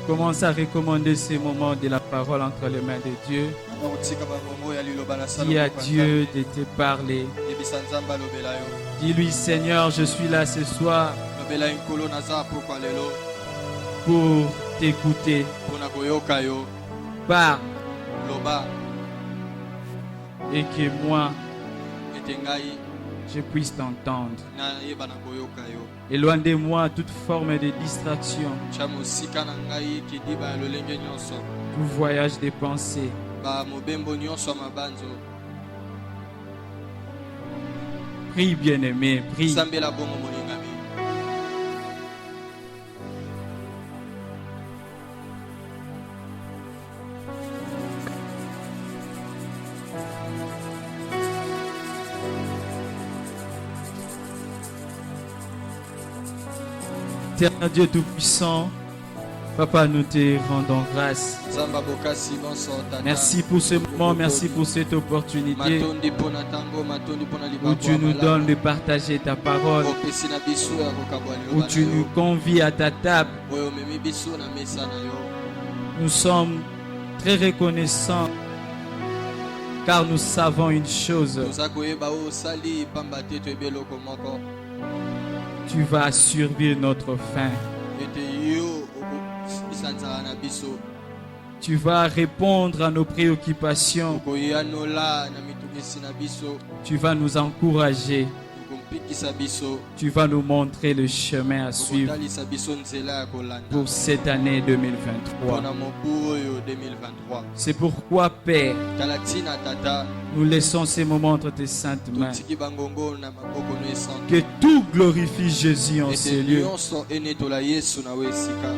Commence à recommander ces moments de la parole entre les mains de Dieu. Dis à Dieu de te parler. Dis-lui, Seigneur, je suis là ce soir pour t'écouter. Parle. Et que moi, je puisse t'entendre. Éloigne-moi toute forme de distraction, tout voyage des pensées. Prie, bien-aimé, prie. Éternel Dieu Tout-Puissant, Papa, nous te rendons grâce. Merci pour ce moment, merci pour cette opportunité où tu nous donnes de partager ta parole, où tu nous convies à ta table. Nous sommes très reconnaissants car nous savons une chose. Tu vas survivre notre faim. Tu vas répondre à nos préoccupations. Tu vas nous encourager. Tu vas nous montrer le chemin à suivre pour cette année 2023. C'est pourquoi, Père, nous laissons ces moments entre tes saintes mains. Que tout glorifie Jésus en ces lieux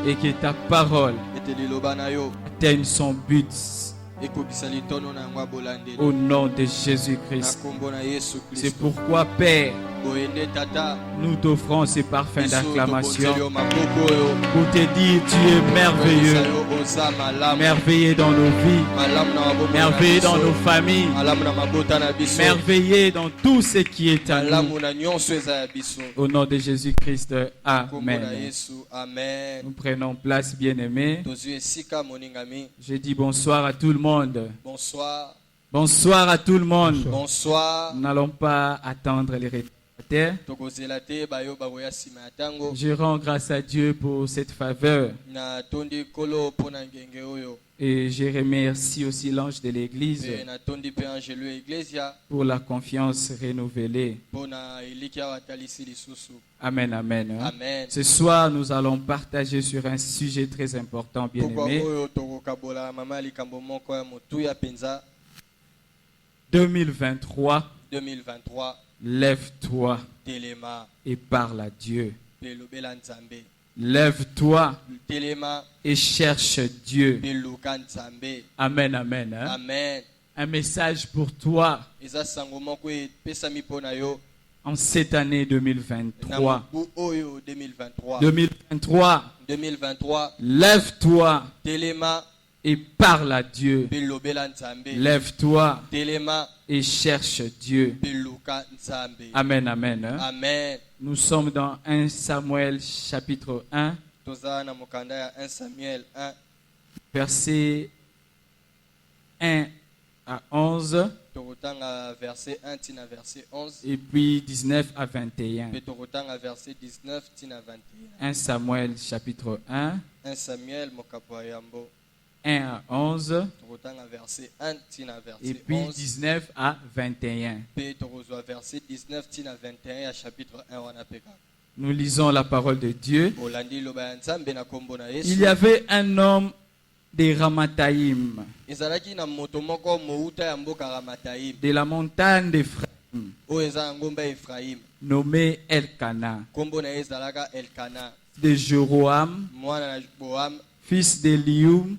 et que ta parole atteigne son but. Au nom de Jésus-Christ. C'est pourquoi, Père, nous t'offrons ces parfums d'acclamation pour te dire tu es merveilleux. Merveilleux dans nos vies, merveilleux dans nos familles, merveilleux dans tout ce qui est à nous. Au nom de Jésus-Christ, Amen. Nous prenons place, bien-aimés. Je dis bonsoir à tout le monde. Bonsoir. Bonsoir à tout le monde. Bonsoir. Nous n'allons pas attendre les retardataires. Je rends grâce à Dieu pour cette faveur. Et je remercie aussi l'ange de l'église pour la confiance renouvelée. Amen, amen. Amen. Ce soir, nous allons partager sur un sujet très important, bien-aimé. 2023. Lève-toi et parle à Dieu. Lève-toi et cherche Dieu. Amen, amen. Hein? Amen. Un message pour toi en cette année 2023. 2023. Lève-toi et parle à Dieu. Lève-toi et cherche Dieu. Amen, amen. Hein? Amen. Nous sommes dans 1 Samuel chapitre 1, versets 1 à 11 et puis 19 à 21. 1 Samuel chapitre 1, 1 à 11 et puis 19 à 21. Nous lisons la parole de Dieu. Il y avait un homme de Ramathaïm, de la montagne d'Ephraïm, nommé Elkana, de Jéroam, fils de Lium,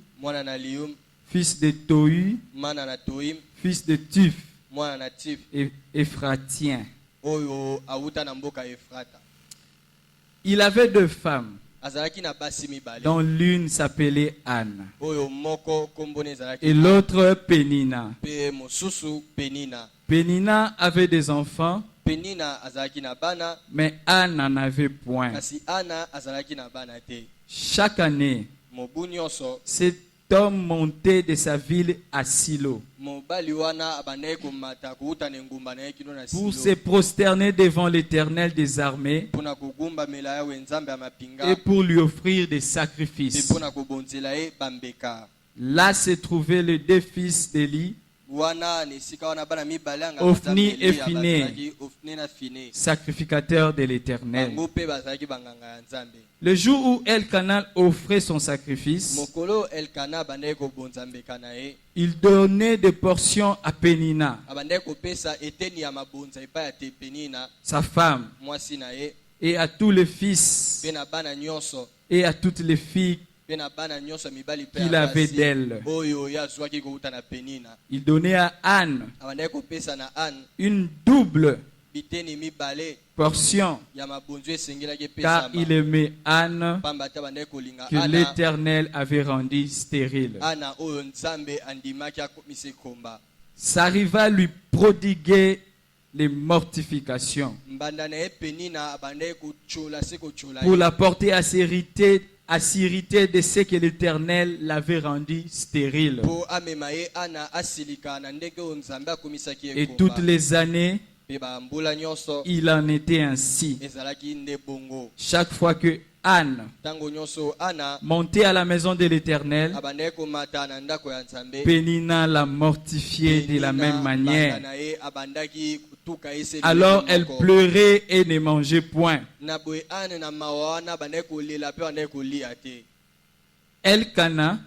fils de Tohu, fils de Tuf, et Ephratien. Il avait deux femmes, dont l'une s'appelait Anne et l'autre Pénina. Pénina avait des enfants, mais Anne n'en avait point. Chaque année, cet homme montait de sa ville à Silo pour se prosterner devant l'Éternel des armées et pour lui offrir des sacrifices. Là se trouvaient les deux fils d'Élie, Ophni et Phiné, sacrificateurs de l'Éternel. Le jour où Elkana offrait son sacrifice, il donnait des portions à Pénina, sa femme, et à tous les fils et à toutes les filles qu'il avait d'elle. Il donnait à Anne une double portion, car il aimait Anne que l'Éternel avait rendue stérile. S'arriva à lui prodiguer les mortifications pour la porter à s'irriter de ce que l'Éternel l'avait rendu stérile. Et toutes les années, il en était ainsi. Chaque fois que Anne montait à la maison de l'Éternel, Pénina la mortifiait de la même manière. Alors elle pleurait et ne mangeait point. Elkana,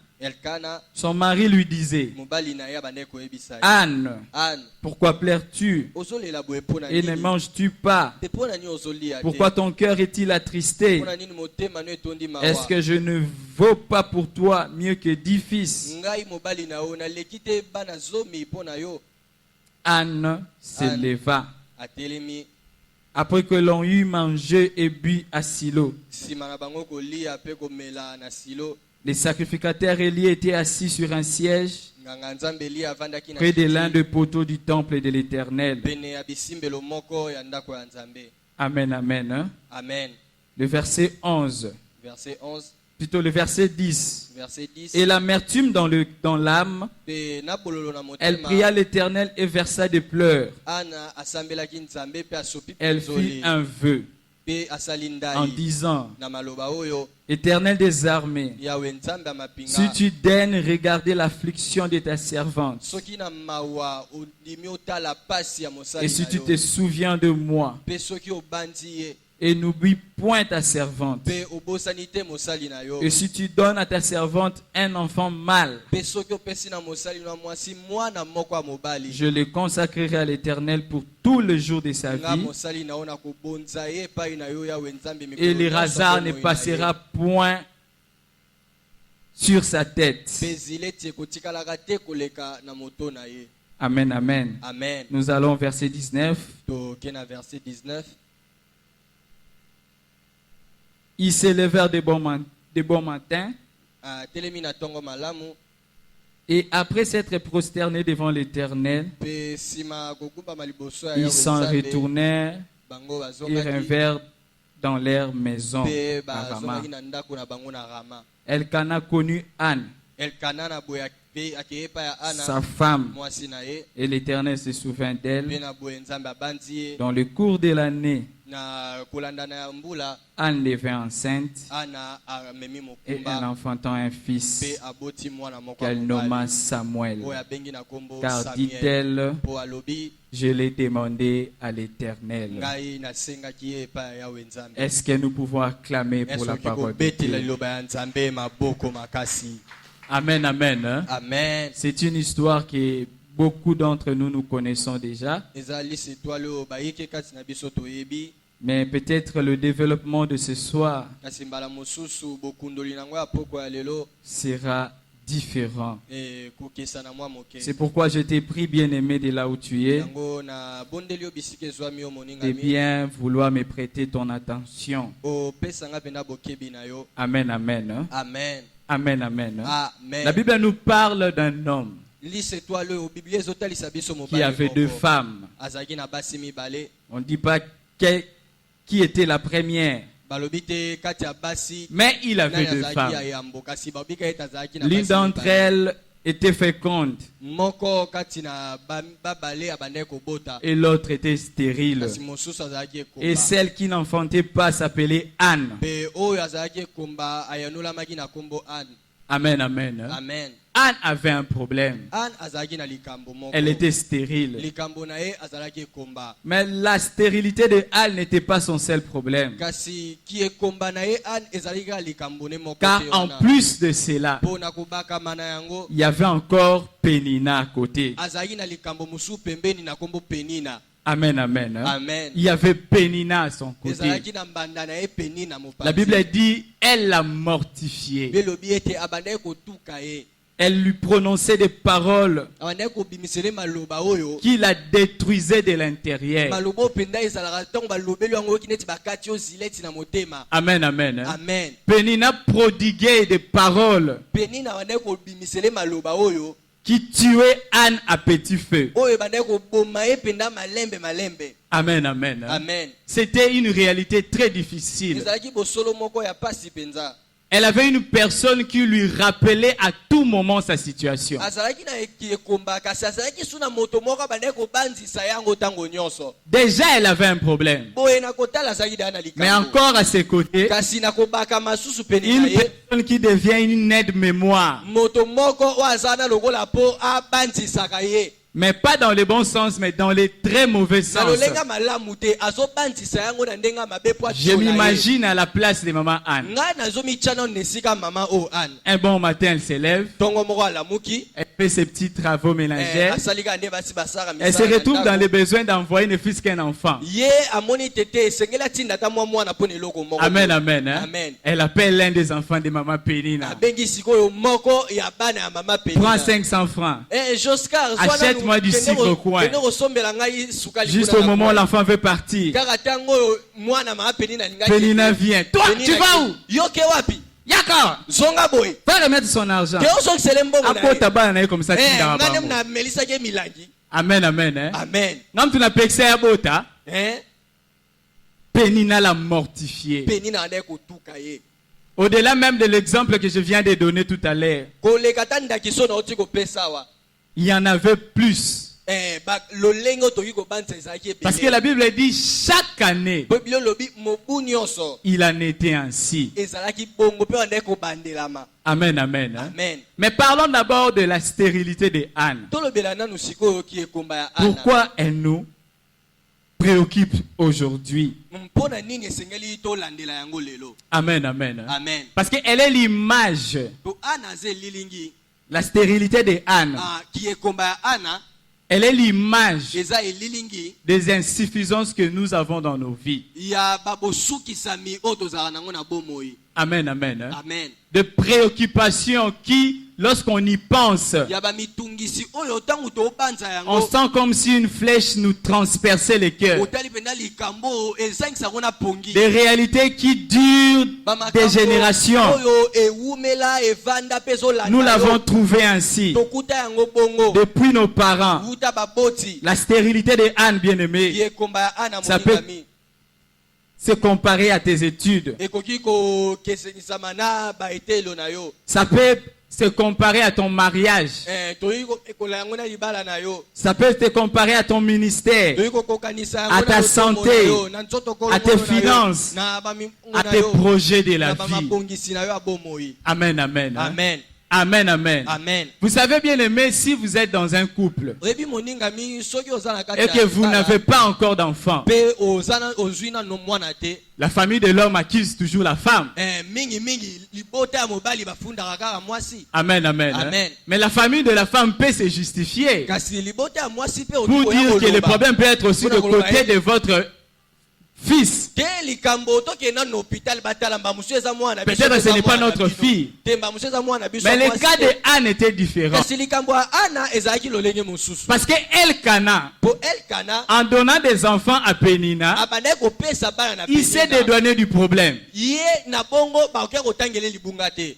son mari lui disait: Anne, pourquoi pleures-tu et ne manges-tu pas? Pourquoi ton cœur est-il attristé? Est-ce que je ne vaux pas pour toi mieux que 10 fils? Anne se leva après que l'on eut mangé et bu à Silo. Les sacrificateurs Élie étaient assis sur un siège près de l'un des poteaux du temple de l'Éternel. Amen, amen. Hein? Amen. Le verset 11. Verset 11. Plutôt le verset 10. Verset 10. Et l'amertume dans l'âme, elle pria l'Éternel et versa des pleurs. Elle fit un vœu en disant: Éternel des armées, si tu daignes regarder l'affliction de ta servante, et si tu te souviens de moi, et n'oublie point ta servante, et si tu donnes à ta servante un enfant mâle, je le consacrerai à l'Éternel pour tous les jours de sa vie, et le hasard ne passera point sur sa tête. Amen, amen. Amen. Nous allons au verset 19. Ils s'élevèrent de bon matin, et après s'être prosternés devant l'Éternel, ils s'en retournèrent et revinrent dans leur maison à Rama. Elkana connut Anne, sa femme, et l'Éternel se souvint d'elle. Dans le cours de l'année, Anne devint enceinte et elle enfantant un fils qu'elle nomma Samuel, car dit-elle: je l'ai demandé à l'Éternel. Est-ce que nous pouvons acclamer pour la parole de Dieu? Amen, amen. Hein? Amen. C'est une histoire que beaucoup d'entre nous connaissons déjà. Mais peut-être le développement de ce soir sera différent. C'est pourquoi je t'ai pris, bien-aimé, de là où tu es, de bien vouloir me prêter ton attention. Amen, amen. Hein? Amen. Amen, amen. Amen. La Bible nous parle d'un homme qui avait 2 femmes. On ne dit pas qui était la première. Mais il avait deux femmes. L'une d'entre elles était féconde et l'autre était stérile. Et celle qui n'enfantait pas s'appelait Anne. Amen, amen. Amen. Anne avait un problème. Elle était stérile. Mais la stérilité de Anne n'était pas son seul problème. Car en plus de cela, il y avait encore Pénina à côté. Amen, amen. Amen. Il y avait Pénina à son côté. La Bible dit, elle l'a mortifié. Elle lui prononçait des paroles qui la détruisaient de l'intérieur. Amen, amen. Amen. Pénina prodiguait des paroles qui tuaient Anne à petit feu. Amen, amen. Amen. C'était une réalité très difficile. Elle avait une personne qui lui rappelait à tout moment sa situation. Déjà, elle avait un problème. Mais encore à ses côtés, une personne qui devient une aide-mémoire. Mais pas dans le bon sens, mais dans le très mauvais sens. Je m'imagine à la place de maman Anne. Un bon matin, elle s'élève. Elle fait ses petits travaux ménagères. Elle se retrouve dans le besoin d'envoyer ne fût-ce qu'un enfant. Amen, amen. Hein? Amen. Elle appelle l'un des enfants de maman Pénina. Prends 500 francs. Achète-moi du sucre au coin. Juste au moment où l'enfant veut partir. Pénina vient. Toi, tu vas où? Yaka! Va remettre son argent. Comme ça, amen, amen. Hein? Amen. Quand tu n'as pas que à Bota, Pénina l'a mortifié. Au-delà même de l'exemple que je viens de donner tout à l'heure, il y en avait plus. Parce que la Bible dit chaque année, il en était ainsi. Amen, amen. Hein? Amen. Mais parlons d'abord de la stérilité de Anne. Pourquoi elle nous préoccupe aujourd'hui? Amen, amen. Hein? Amen. Parce qu'elle est l'image. La stérilité de Anne. Elle est l'image des insuffisances que nous avons dans nos vies. Amen, amen. Hein? Amen. De préoccupations qui, lorsqu'on y pense, on sent comme si une flèche nous transperçait le cœur. Des réalités qui durent des générations. Nous l'avons trouvé ainsi. Depuis nos parents. La stérilité de Anne, bien-aimée, ça peut se comparer à tes études. Ça peut se comparer à ton mariage. Ça peut te comparer à ton ministère, à ta santé, à tes finances, à tes projets de la vie. Amen, amen. Hein? Amen. Amen, amen. Amen. Vous savez bien aimé, si vous êtes dans un couple et que vous n'avez pas encore d'enfant, la famille de l'homme accuse toujours la femme. Amen, amen. Amen. Mais la famille de la femme peut se justifier pour dire que le problème peut être aussi de côté de votre fils. Peut-être ce n'est pas notre fille. Mais le cas de Anne était différent. Parce que Elkana, en donnant des enfants à Pénina, il s'est dédouané du problème.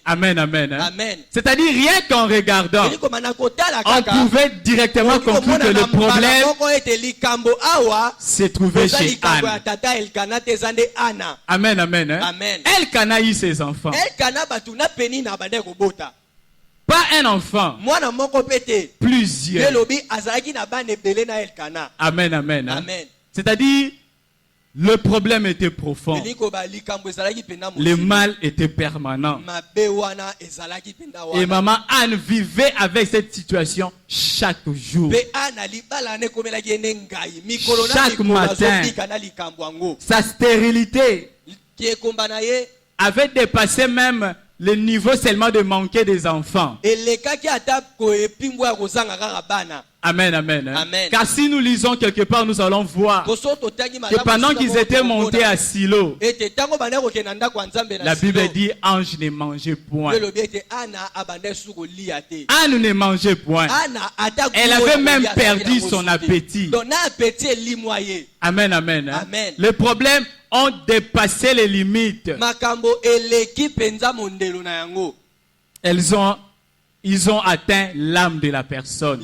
Amen, amen. Hein? Amen. C'est-à-dire rien qu'en regardant, on pouvait directement conclure que le problème se trouvait chez Anne. Amen, amen. Hein? Amen. Elkana a eu ses enfants. Pas un enfant. Plusieurs. Amen, amen. Hein? Amen. C'est-à-dire, le problème était profond. Le mal était permanent. Et maman Anne vivait avec cette situation chaque jour. Chaque matin, sa stérilité avait dépassé même le niveau seulement de manquer des enfants. Amen, amen. Hein? Amen. Car si nous lisons quelque part, nous allons voir que pendant qu'ils étaient montés à Silo, la Bible dit ange ne mangeait point. Anne ne mangeait point. Elle avait même perdu son appétit. Amen, amen. Hein? Amen. Les problèmes ont dépassé les limites. Ils ont atteint l'âme de la personne.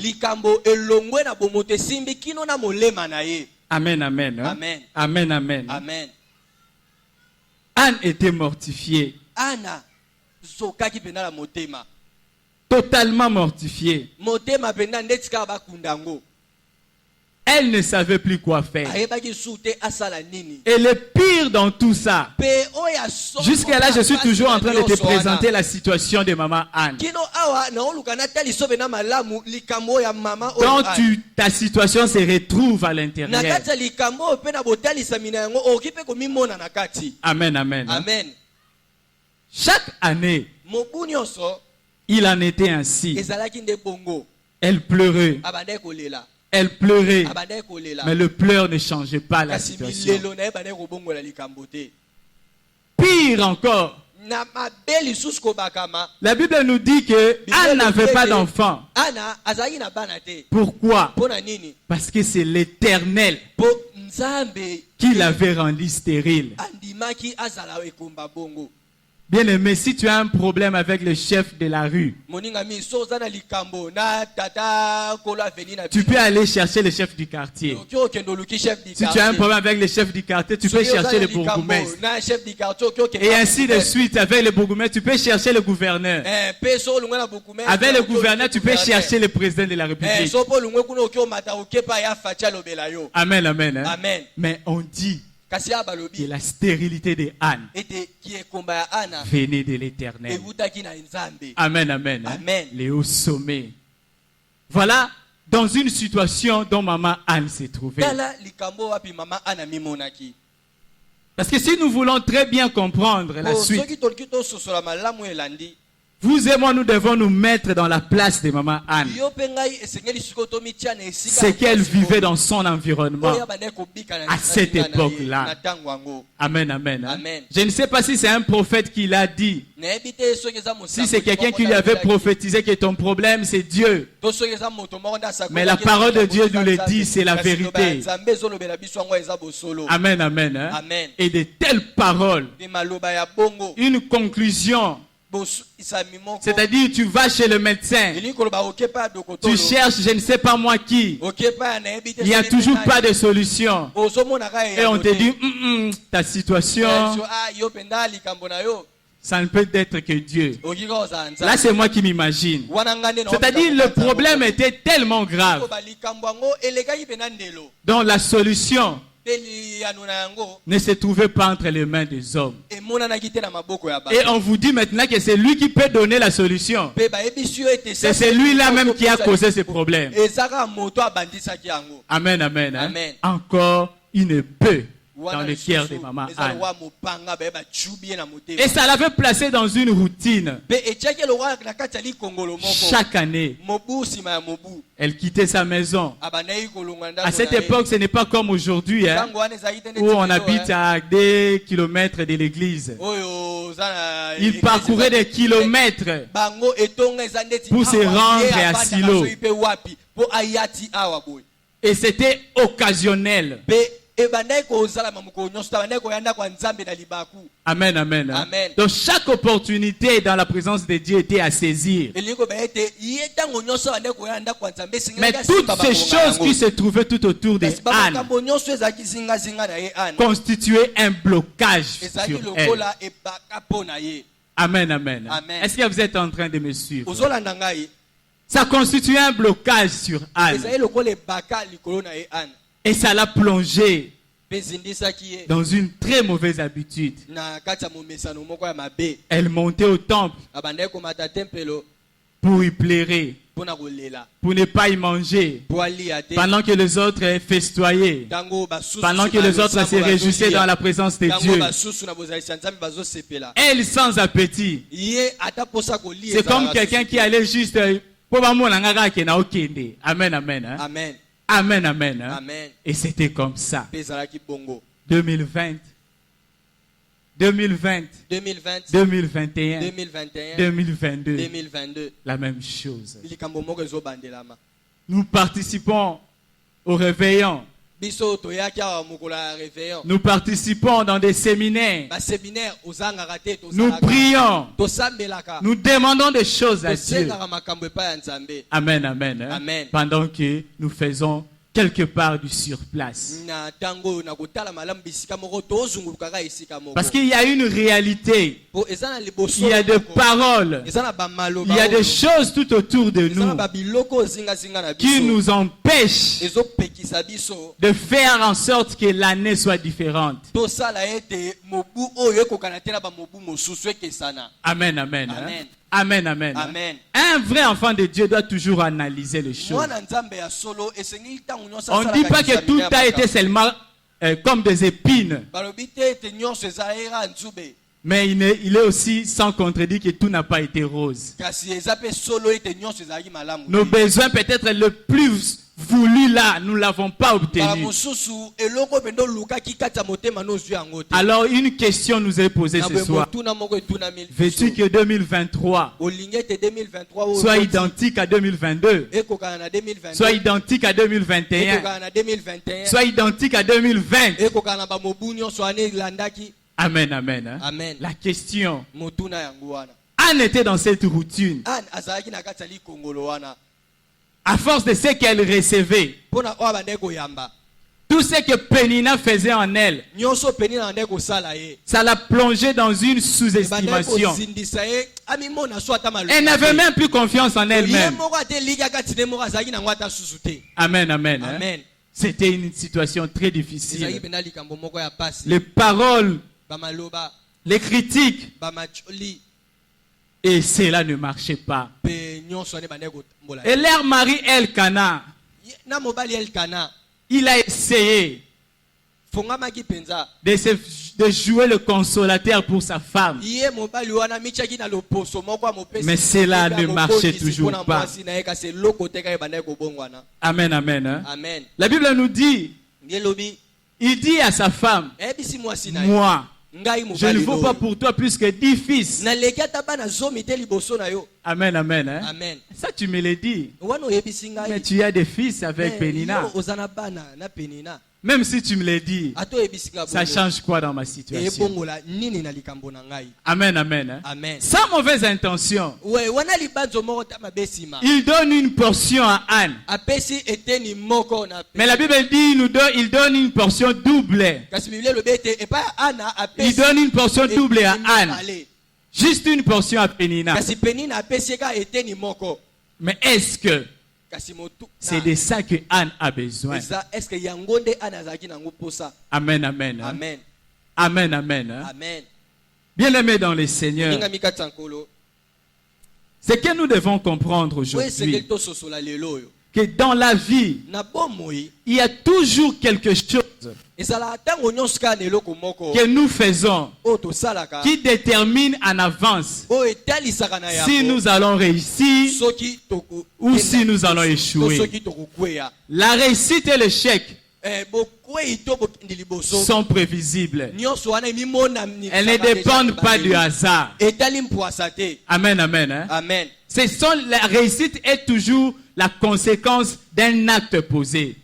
Amen, amen. Hein? Amen. Amen, amen. Amen. Anne était mortifiée. Totalement mortifiée. Elle ne savait plus quoi faire. Et le pire dans tout ça, jusqu'à là, je suis toujours en train de te présenter la situation de maman Anne. Quand ta situation se retrouve à l'intérieur. Amen, amen. Amen. Chaque année, il en était ainsi. Elle pleurait. Elle pleurait, mais le pleur ne changeait pas la situation. Pire encore, la Bible nous dit que Anne n'avait pas d'enfant. Pourquoi? Parce que c'est l'Éternel qui l'avait rendue stérile. Bien aimé, si tu as un problème avec le chef de la rue, tu peux aller chercher le chef du quartier. Si tu as un problème avec le chef du quartier, tu peux chercher le bourgmestre. Et ainsi de suite, avec le bourgmestre, tu peux chercher le gouverneur. Avec le gouverneur, tu peux chercher le président de la République. Amen, amen. Hein? Amen. Mais on dit que la stérilité de Anne venait de l'Éternel. Amen, amen. Hein? Amen. Les hauts sommets. Voilà dans une situation dont maman Anne s'est trouvée. Parce que si nous voulons très bien comprendre la suite, vous et moi, nous devons nous mettre dans la place de maman Anne. C'est qu'elle vivait dans son environnement à cette époque-là. Amen, amen. Hein? Amen. Je ne sais pas si c'est un prophète qui l'a dit. Si c'est quelqu'un qui lui avait prophétisé que ton problème c'est Dieu. Mais la parole de Dieu nous le dit, c'est la vérité. Amen, amen. Hein? Amen. Et de telles paroles, une conclusion. C'est-à-dire, tu vas chez le médecin, tu cherches je ne sais pas moi qui, il n'y a toujours pas de solution. Et on te dit, ta situation, ça ne peut être que Dieu. Là, c'est moi qui m'imagine. C'est-à-dire, le problème était tellement grave. Donc, la solution ne se trouvait pas entre les mains des hommes. Et on vous dit maintenant que c'est lui qui peut donner la solution. C'est celui-là même qui a causé ce problème. Amen, amen. Hein? Amen. Encore une peu dans le cœur de maman Anne. Et ça l'avait placé dans une routine. Chaque année, elle quittait sa maison. À cette époque, ce n'est pas comme aujourd'hui, hein, où on habite à des kilomètres de l'église. Il parcourait des kilomètres pour se rendre à Silo. Et c'était occasionnel. Amen, amen. Amen. Donc chaque opportunité dans la présence de Dieu était à saisir. Mais toutes ces choses qui se trouvaient tout autour de Anne constituaient un blocage sur elle. Amen, amen. Amen. Est-ce que vous êtes en train de me suivre? Ça constituait un blocage sur Anne. Et ça l'a plongée dans une très mauvaise habitude. Elle montait au temple pour y plairer, pour ne pas y manger, pendant que les autres festoyaient, pendant que les autres se réjouissaient dans la présence de Dieu. Elle sans appétit. C'est comme quelqu'un qui allait juste... Amen, amen. Hein? Amen. Amen, amen. Hein? Amen. Et c'était comme ça. 2020, 2020, 2020, 2021, 2021, 2022, 2022. la même chose. Nous participons au réveillon. Nous participons dans des séminaires. Nous prions. Nous demandons des choses à Dieu. Amen, amen. Hein? Amen. Pendant que nous faisons quelque part du surplace. Parce qu'il y a une réalité. Il y a des paroles. Il y a des choses tout autour de nous qui nous empêchent de faire en sorte que l'année soit différente. Amen, amen. Hein? Amen, amen. Amen. Un vrai enfant de Dieu doit toujours analyser les choses. On ne dit pas que tout a été seulement comme des épines. Mais il est aussi sans contredire que tout n'a pas été rose. Nos besoins peut-être le plus voulu là, nous ne l'avons pas obtenu. Alors une question nous est posée ce soir. Veux-tu que 2023 soit identique à 2022, soit identique à 2021, soit identique à 2020? Amen, amen. Hein? Amen. La question, Anne était dans cette routine. À force de ce qu'elle recevait, tout ce que Pénina faisait en elle, ça l'a plongée dans une sous-estimation. Elle n'avait même plus confiance en elle-même. Amen, amen. Hein? Amen. C'était une situation très difficile. Les paroles, les critiques, et cela ne marchait pas. Et leur mari Elkana, il a essayé de jouer le consolateur pour sa femme. Mais cela ne marchait toujours pas. Amen, amen. Hein? Amen. La Bible nous dit, il dit à sa femme, moi, je ne vaux pas pour toi plus que 10 fils. Amen, amen. Hein? Amen. Ça, tu me l'as dit. Mais tu as des fils avec Pénina. Même si tu me l'as dit, ça change quoi dans ma situation? Amen, amen. Hein? Amen. Sans mauvaise intention, il donne une portion à Anne. Mais la Bible dit, il donne une portion double. Il donne une portion double à Anne. Juste une portion à Pénina. Mais est-ce que c'est de ça que Anne a besoin? Amen, amen. Hein? Amen. Amen, amen. Hein? Amen. Bien-aimés dans le Seigneur, ce que nous devons comprendre aujourd'hui, que dans la vie, il y a toujours quelque chose que nous faisons qui détermine en avance si nous allons réussir ou si nous allons échouer. La réussite et l'échec sont prévisibles. Elles ne dépendent pas du hasard. Amen, amen. Hein? Amen. La réussite est toujours la conséquence d'un acte posé.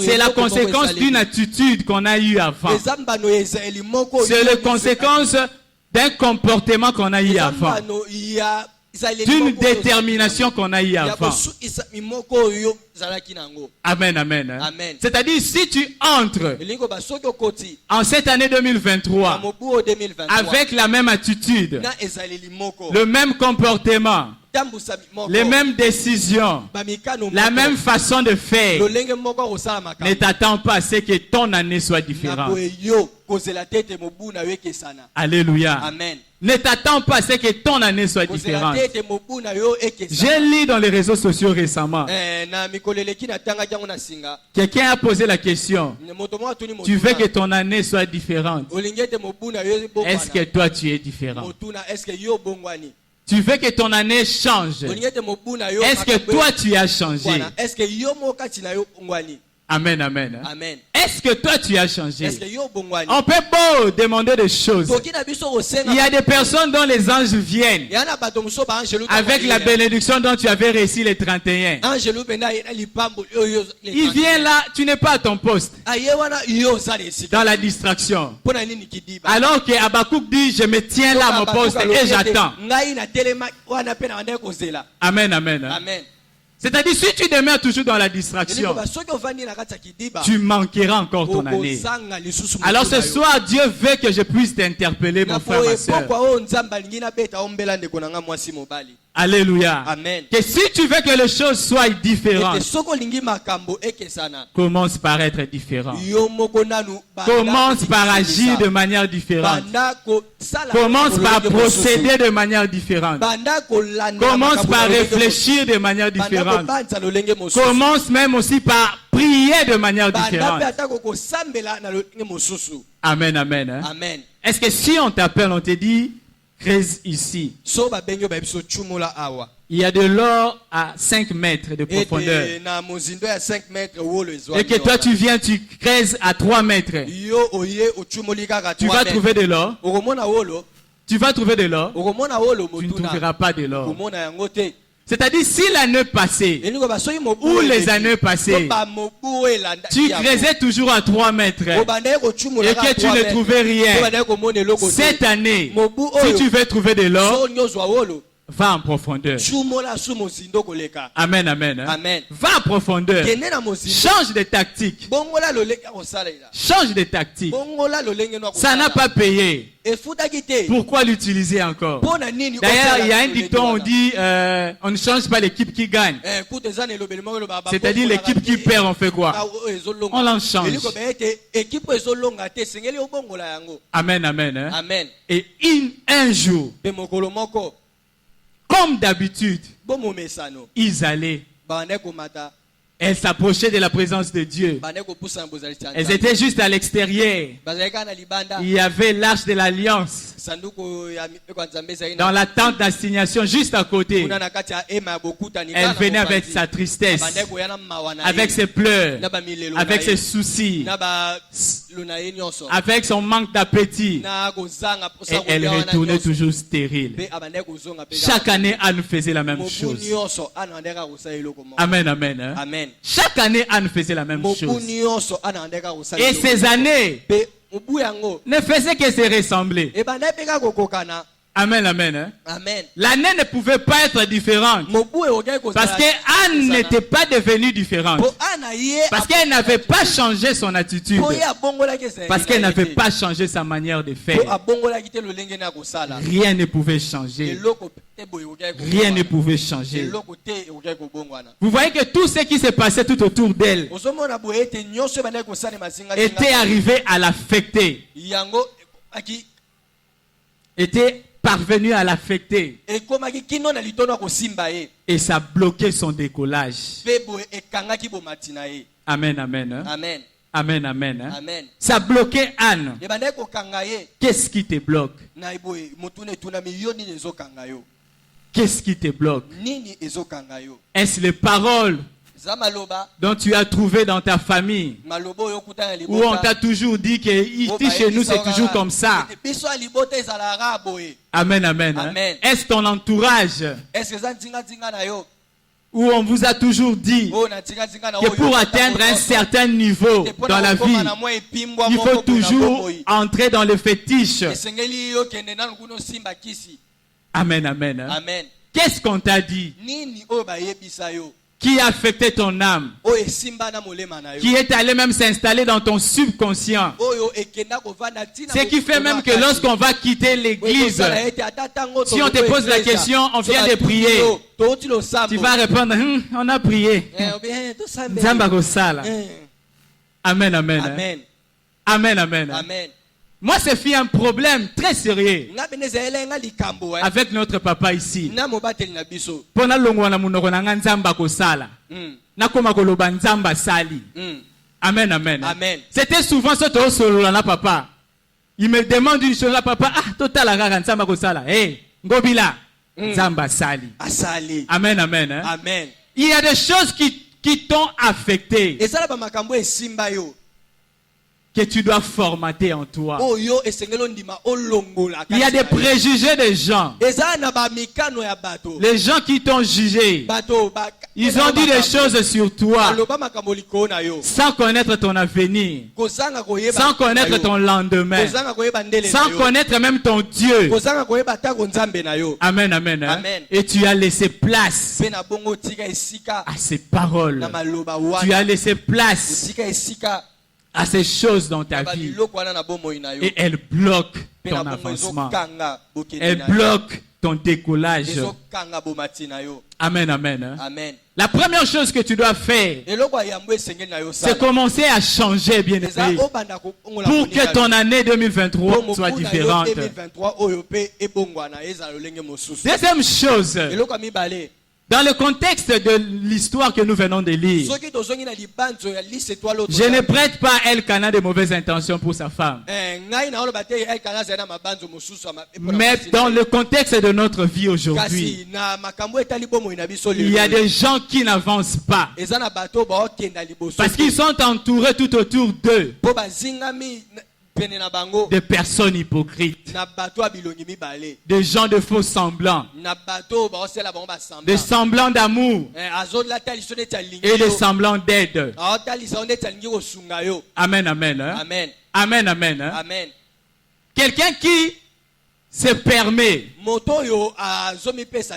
C'est la conséquence d'une attitude qu'on a eue avant. C'est la conséquence d'un comportement qu'on a eu avant. D'une détermination qu'on a eu avant. Amen, amen. Amen. C'est-à-dire, si tu entres en cette année 2023 avec la même attitude, le même comportement, les mêmes décisions, la même façon de faire, ne t'attends pas à ce que ton année soit différente. Alléluia. Amen. Ne t'attends pas à ce que ton année soit différente. J'ai lu dans les réseaux sociaux récemment. Quelqu'un a posé la question. Tu veux que ton année soit différente? Est-ce que toi tu es différent? Tu veux que ton année change? Est-ce que toi tu as changé? Amen, amen. Amen. Est-ce que toi tu as changé? On peut pas demander des choses. Il y a des personnes dont les anges viennent avec la bénédiction dont tu avais reçu les 31. Il vient là, tu n'es pas à ton poste. Dans la distraction. Alors que Habakkuk dit, je me tiens là à mon poste et j'attends. Amen, amen. Amen. C'est-à-dire, si tu demeures toujours dans la distraction, tu manqueras encore ton année. Alors ce soir, Dieu veut que je puisse t'interpeller, mon frère, ma soeur. Alléluia. Amen. Que si tu veux que les choses soient différentes, commence par être différent. Commence par agir de manière différente. Commence par procéder de manière différente. Commence par réfléchir de manière différente. Commence même aussi par prier de manière différente. Amen, amen. Hein? Amen. Est-ce que si on t'appelle, on te dit, crèse ici, il y a de l'or à 5 mètres de profondeur, et que toi tu viens, tu creuses à 3 mètres, tu vas trouver de l'or. Tu vas trouver de l'or. Tu ne trouveras pas de l'or. C'est-à-dire, si l'année passée ou les années passées, tu creusais toujours à 3 mètres et que tu ne trouvais rien, cette année, si tu veux trouver de l'or, va en profondeur. Amen, amen. Hein? Amen. Va en profondeur. Change de tactique. Change de tactique. Ça n'a pas payé. Pourquoi l'utiliser encore? D'ailleurs, il y a un dicton, on dit on ne change pas l'équipe qui gagne. C'est-à-dire l'équipe qui perd, on fait quoi? On l'en change. Amen, amen. Hein? Amen. Et un jour, comme d'habitude, ils allaient. Elles s'approchaient de la présence de Dieu. Elles étaient juste à l'extérieur. Il y avait l'arche de l'alliance dans la tente d'assignation juste à côté. Elle venait avec sa tristesse, avec ses pleurs, avec ses soucis, avec son manque d'appétit. Et elle retournait toujours stérile. Chaque année, Anne faisait la même chose. Amen, amen. Hein? Amen. Chaque année, Anne faisait la même chose. Et ces années ne faisaient que se ressembler. Amen, amen. Hein? Amen. L'année ne pouvait pas être différente. Parce qu'Anne n'était pas devenue différente. Parce qu'elle n'avait pas changé son attitude. Parce qu'elle n'avait pas changé sa manière de faire. Rien ne pouvait changer. Rien ne pouvait changer. Vous voyez que tout ce qui s'est passé tout autour d'elle était arrivé à l'affecter. Était parvenu à l'affecter. Et ça bloquait son décollage. Amen, amen. Hein? Amen. Amen, amen. Hein? Amen. Ça bloquait Anne. Qu'est-ce qui te bloque? Qu'est-ce qui te bloque? Est-ce les paroles dont tu as trouvé dans ta famille, où on t'a toujours dit que ici chez nous c'est toujours comme ça? Amen, amen. Hein? Est-ce ton entourage où on vous a toujours dit que pour atteindre un certain niveau dans la vie, il faut toujours entrer dans le fétiche. Amen, amen. Amen. Qu'est-ce qu'on t'a dit qui a affecté ton âme, qui est allé même s'installer dans ton subconscient, ce qui fait même que lorsqu'on va quitter l'église, si on te pose la question, on vient de prier, tu vas répondre, on a prié. Amen, amen. Amen. Amen, amen. Amen. Moi, c'est fait un problème très sérieux avec notre papa ici. Pona longwana munoko na nzamba ko sala. Na koma koloba nzamba sali. Amen, amen. Amen. C'était souvent ce to solo là papa. Il me demande une chose là papa, total la nzamba ko sala. Hey, ngobila nzamba sali. Asali. Amen, amen. Amen. Il y a des choses qui t'ont affecté, Et ça ba makambo esimba yo. Que tu dois formater en toi. Il Il y a des préjugés des gens. Les gens qui t'ont jugé, ils ont dit des choses sur toi sans connaître ton avenir, sans connaître ton lendemain, sans connaître même ton Dieu. Amen, amen. Amen. Et tu as laissé place à ces paroles. Tu as laissé place à ces choses dans ta vie. Et elles bloquent ton avancement. Elles bloquent ton décollage. Amen, amen. Amen. La première chose que tu dois faire, c'est commencer à changer, bien aimé, pour que ton année 2023 soit différente. Deuxième chose, dans le contexte de l'histoire que nous venons de lire, je ne prête pas Elkana de mauvaises intentions pour sa femme. Mais dans le contexte de notre vie aujourd'hui, il y a des gens qui n'avancent pas parce qu'ils sont entourés tout autour d'eux de personnes hypocrites, de gens de faux semblants, de semblants d'amour et de semblants d'aide. Amen, amen. Amen. Amen, amen. Amen. Quelqu'un qui se permet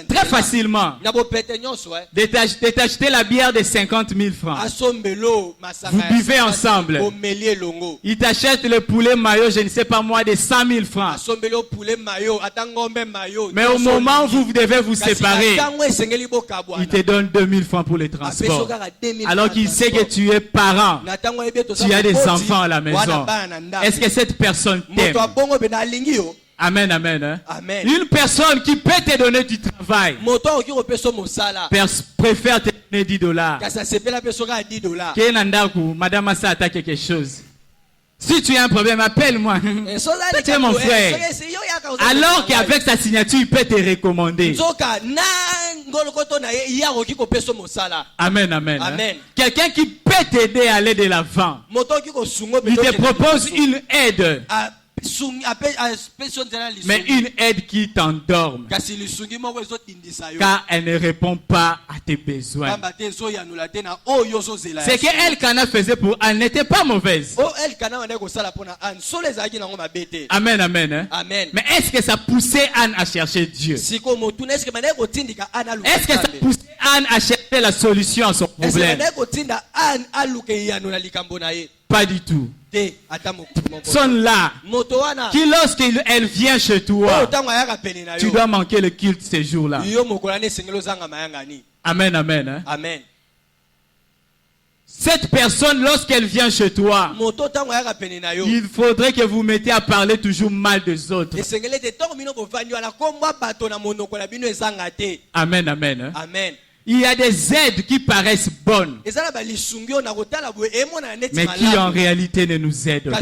très facilement de t'acheter la bière de 50 000 francs. Vous buvez ensemble. Il t'achète le poulet maillot, je ne sais pas moi, de 100 000 francs. Mais au moment où vous devez vous séparer, il te donne 2 000 francs pour le transport. Alors qu'il sait que tu es parent, tu as des enfants à la maison. Est-ce que cette personne t'aime? Amen, amen. Amen. Une personne qui peut te donner du travail préfère te donner $10. Madame Assa attaque quelque chose. Si tu as un problème, appelle-moi. Tu es mon frère. Alors qu'avec sa signature, il peut te recommander. Amen, amen. Amen. Quelqu'un qui peut t'aider à aller de l'avant. Il te propose une aide. Mais une aide qui t'endorme, car elle ne répond pas à tes besoins. Ce que Elkana faisait pour Anne n'était pas mauvaise. Amen, amen. Amen. Mais est-ce que ça poussait Anne à chercher Dieu? Est-ce que ça poussait Anne à chercher la solution à son problème? Pas du tout. Sont là qui lorsqu'elle vient chez toi, tu dois manquer le culte ces jours-là. Amen, amen. Amen. Cette personne, lorsqu'elle vient chez toi, il faudrait que vous mettiez à parler toujours mal des autres. Amen, amen. Amen. Il y a des aides qui paraissent bonnes, mais qui en réalité ne nous aident pas.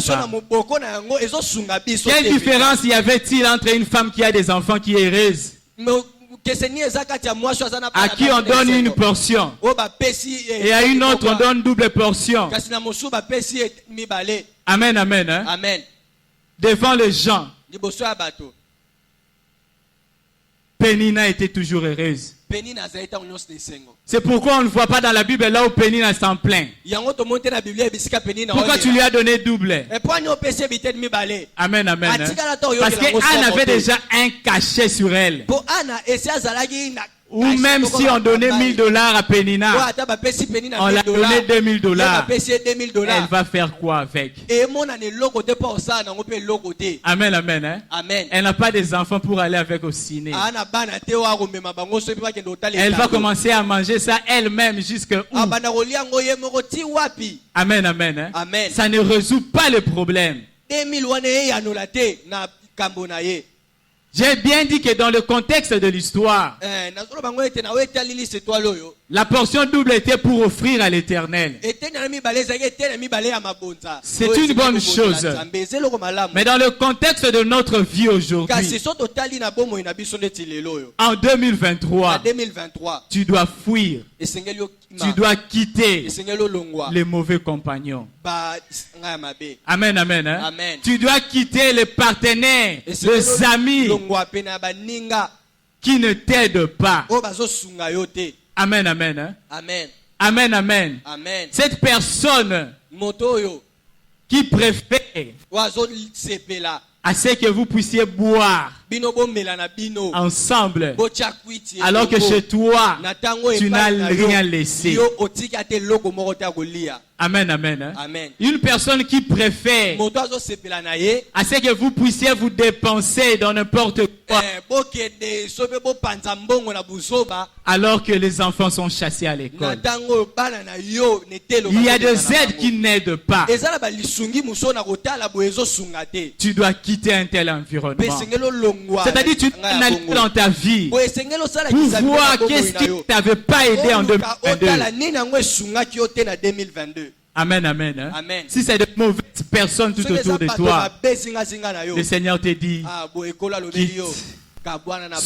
Quelle différence y avait-il entre une femme qui a des enfants qui est heureuse, à qui on donne une portion, et à une autre on donne double portion? Amen, amen. Hein? Amen. Devant les gens, Pénina était toujours heureuse. C'est pourquoi on ne voit pas dans la Bible là où Pénina s'en plaint. Pourquoi tu lui as donné double? Amen, amen. Parce qu'Anne avait déjà un cachet sur elle. Ou même si on donnait $1000 à Pénina, on l'a donné $2000. Elle va faire quoi avec? Amen, amen. Hein? Amen. Elle n'a pas des enfants pour aller avec au ciné. Elle va commencer à manger ça elle-même jusqu'à où? Amen, amen. Hein? Amen. Ça ne résout pas le problème. J'ai bien dit que dans le contexte de l'histoire, la portion double était pour offrir à l'Éternel. C'est une bonne chose. Mais dans le contexte de notre vie aujourd'hui, en 2023, tu dois fuir. Tu dois quitter les mauvais compagnons. Amen, amen. Hein? Amen. Tu dois quitter les partenaires, les amis qui ne t'aident pas. Amen, amen. Hein? Amen. Amen, amen. Amen. Cette personne qui préfère à ce que vous puissiez boire ensemble, alors que chez toi, tu n'as rien laissé. Amen, amen. Hein? Amen. Une personne qui préfère à ce que vous puissiez vous dépenser dans n'importe quoi, alors que les enfants sont chassés à l'école. Il y a des aides qui n'aident pas. Tu dois quitter un tel environnement. C'est-à-dire tu dois analyser dans ta vie pour voir qu'est-ce qui ne t'avait pas aidé en 2022. Amen, amen. Hein? Amen. Si c'est de mauvaises personnes tout autour de toi, le Seigneur te dit, quitte.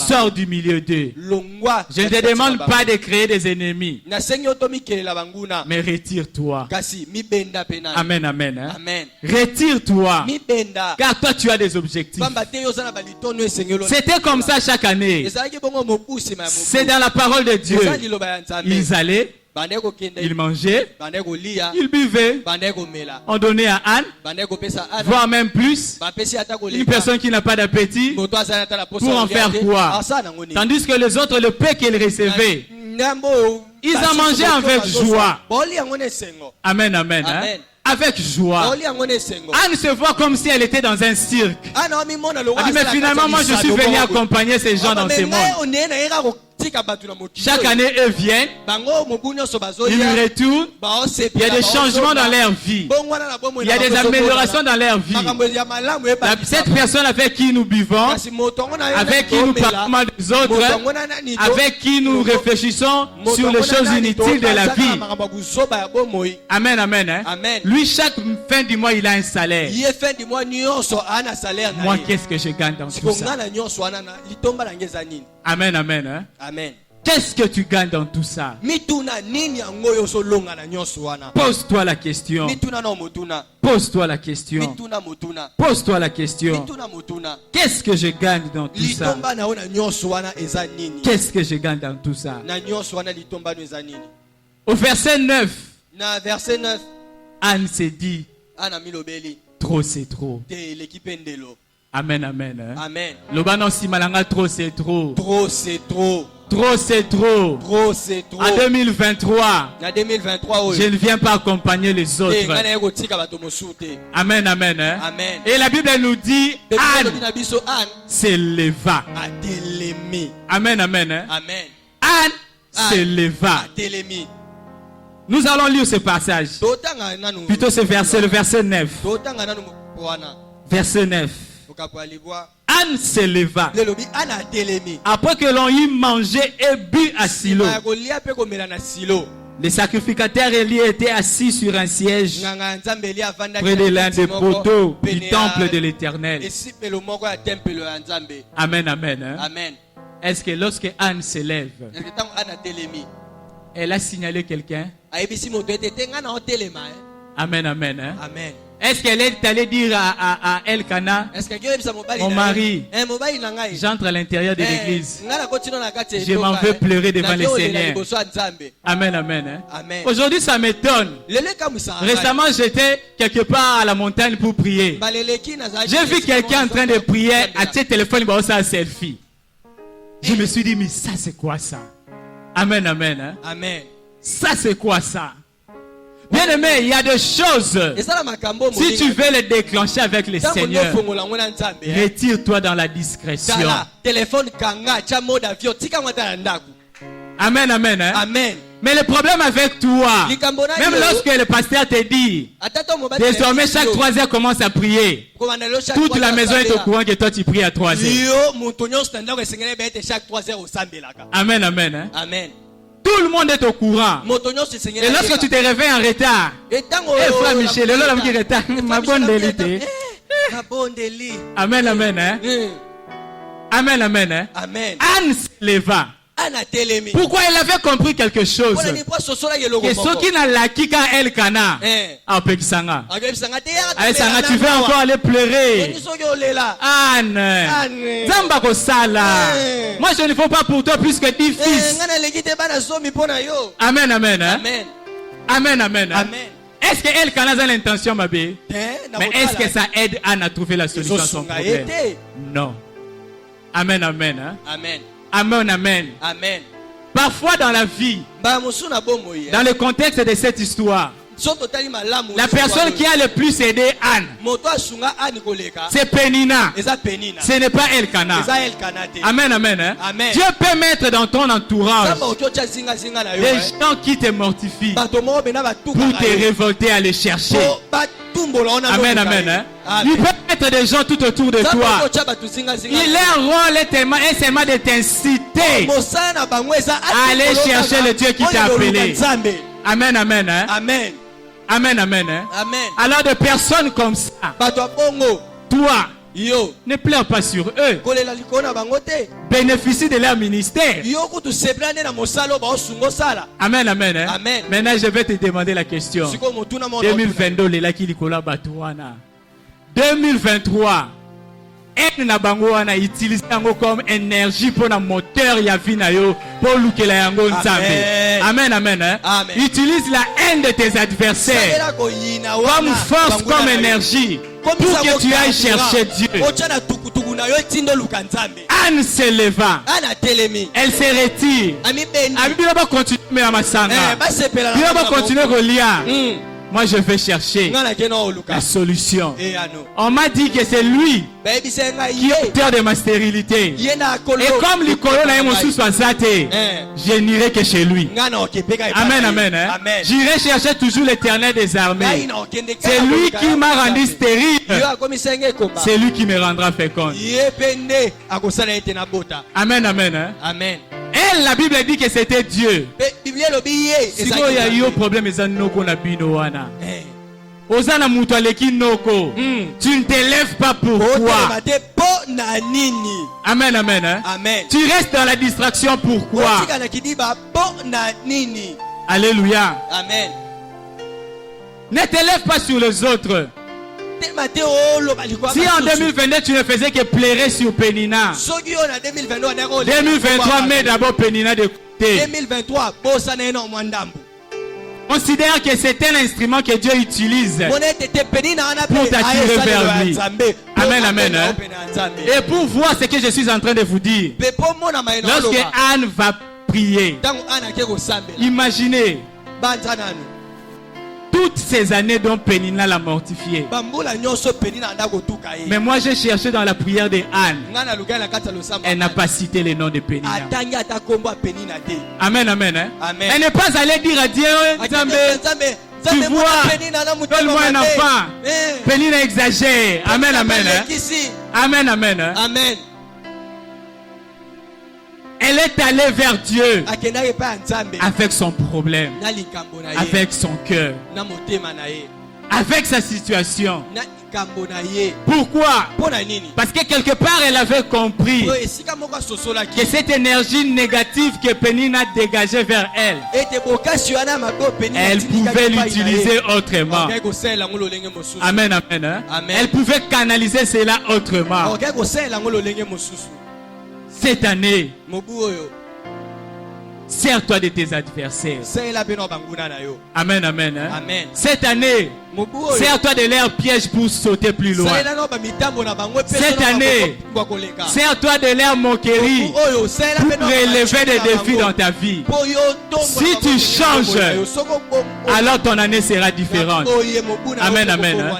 Sors du milieu d'eux. Je ne te demande pas de créer des ennemis, mais retire-toi. Amen, amen. Hein? Amen. Retire-toi, car toi tu as des objectifs. C'était comme ça chaque année. C'est dans la parole de Dieu. Ils allaient, ils mangeaient, ils buvaient. On donnait à Anne, voire même plus, une personne qui n'a pas d'appétit, pour en faire quoi? Tandis que les autres, le peu qu'ils recevaient, ils en mangeaient avec joie. Amen, amen. Hein? Avec joie. Anne se voit comme si elle était dans un cirque. Elle dit, mais finalement, moi je suis venu accompagner ces gens dans ce monde. Chaque année, eux viennent, ils retournent, il y a des changements dans leur vie, il y a des améliorations dans leur vie. Cette personne avec qui nous buvons, avec qui nous parlons des autres, avec qui nous réfléchissons sur les choses inutiles de la vie. Amen, amen. Hein? Lui, chaque fin du mois, il a un salaire. Moi, qu'est-ce que je gagne dans tout ça? Amen, amen. Hein? Amen. Qu'est-ce que tu gagnes dans tout ça? Pose-toi la question. Pose-toi la question. Pose-toi la question. Qu'est-ce que je gagne dans tout ça? Qu'est-ce que je gagne dans tout ça? Au verset 9, Anne s'est dit, trop c'est trop. Amen, amen. Hein? Amen. Lobano simalanga, trop c'est trop. Trop c'est trop. Trop c'est trop. Trop c'est trop. En 2023, je ne viens pas accompagner les autres. Amen, amen. Hein? Amen. Et la Bible nous dit, Anne s'éleva. Amen, amen. Hein? Amen. Anne s'éleva. Nous allons lire ce passage. Plutôt ce verset, le verset 9. Verset 9. Anne s'éleva. Après que l'on eut mangé et bu à Silo. Les sacrificateurs Élie étaient assis sur un siège près de l'un des poteaux du temple de l'Éternel. Amen, amen. Hein? Amen. Est-ce que lorsque Anne s'élève, elle a signalé quelqu'un? Amen, amen. Hein? Amen. Est-ce qu'elle est allée dire à Elkana, mon mari, j'entre à l'intérieur de l'église, je m'en vais pleurer devant le Seigneur. Amen, amen. Hein? Amen. Aujourd'hui, ça m'étonne. Récemment, j'étais quelque part à la montagne pour prier. J'ai vu quelqu'un en train de prier à ce téléphone, il un selfie. Je me suis dit, mais ça, c'est quoi ça? Amen, amen. Hein? Amen. Ça, c'est quoi ça? Bien aimé, il y a des choses. Si tu veux les déclencher avec le Seigneur, retire-toi dans la discrétion. Amen, amen. Hein? Amen. Mais le problème avec toi, même lorsque le pasteur te dit, désormais chaque 3 heures commence à prier, toute la maison est au courant que toi tu pries à 3 heures. Amen, amen. Hein? Amen. Tout le monde est au courant. Et lorsque tu te réveilles en retard, frère Michel, le l'homme qui retard, ma bonne délité. Amen, amen. Hein? Amen, amen. Hein? Amen. Anne se leva. Pourquoi elle avait compris quelque chose? Que ceux qui n'ont l'acquis qu'à Elkana, tu veux encore aller pleurer? Anne, Zamba Kosala. Moi je ne fais pas pour toi plus que 10 fils. Amen, amen. Hein? Amen, amen. Amen. Est-ce que Elkana a l'intention, ma bé? Mais est-ce que ça aide Anne à trouver la solution à son problème? Non. Amen, amen. Hein? Amen. Amen, amen. Amen. Parfois dans la vie, dans le contexte de cette histoire, la personne qui a le plus aidé Anne, c'est Pénina. Ce n'est pas Elkana. Amen, amen. Hein? Amen. Dieu peut mettre dans ton entourage des gens qui te mortifient pour te révolter à les chercher. Amen, amen. Hein? Il peut mettre des gens tout autour de toi. Leur rôle est seulement de t'inciter à aller chercher le Dieu qui t'a appelé. Amen, amen. Hein? Amen. Amen, amen. Hein? Amen. Alors de personnes comme ça, toi, ne pleure pas sur eux. Bénéficie de leur ministère. Amen, amen. Hein? Amen. Maintenant, je vais te demander la question. 2022, les laki likola batouana. 2023. Elle n'a pas utilisé comme énergie pour un moteur ya vina yo pour lukela yango nzambe. Amen, amen. Hein? Amen. Utilise la haine de tes adversaires comme force, comme énergie pour que tu ailles chercher Dieu. Anne se leva. Elle se retire. Elle va continuer à m'asanga. Elle va continuer à lire. Moi je vais chercher la solution. On m'a dit que c'est lui qui est auteur de ma stérilité. Et comme l'icône n'a pas sous je n'irai que chez lui. Amen, amen. Hein? J'irai chercher toujours l'Éternel des armées. C'est lui qui m'a rendu stérile. C'est lui qui me rendra féconde. Amen, amen. Hein? Amen. Elle, la Bible dit que c'était Dieu. Si il y a eu un problème, ils ont Osana mutualeki noko. Tu ne te lèves pas pourquoi? Amen, amen. Hein? Amen. Tu restes dans la distraction pourquoi? Alléluia. Amen. Ne te lève pas sur les autres. Si en 2022 tu ne faisais que pleurer sur Pénina, 2023 mets d'abord Pénina de côté. 2023 Considère que c'est un instrument que Dieu utilise pour t'attirer vers lui. Amen, amen. Hein? Et pour voir ce que je suis en train de vous dire, lorsque Anne va prier, imaginez toutes ces années dont Pénina l'a mortifié. Mais moi j'ai cherché dans la prière de Anne. Elle n'a pas cité le nom de Pénina. Amen, amen. Hein? Amen. Elle n'est pas allée dire à Dieu, tu vois, donne-moi un enfant. Pénina exagère. Amen, amen. Hein? Amen, amen. Hein? Amen. Elle est allée vers Dieu avec son problème, avec son cœur. avec sa situation. Pourquoi? Parce que quelque part elle avait compris que cette énergie négative que Pénina dégageait vers elle, elle pouvait l'utiliser autrement. Amen, amen, hein? Amen. Elle pouvait canaliser cela autrement. Cette année, sers-toi de tes adversaires. Amen, amen, hein? Amen. Cette année, sers-toi de leurs pièges pour sauter plus loin. Cette année, sers-toi de leurs moqueries pour prélever des défis dans ta vie. Si tu changes, alors ton année sera différente. Amen, amen, hein?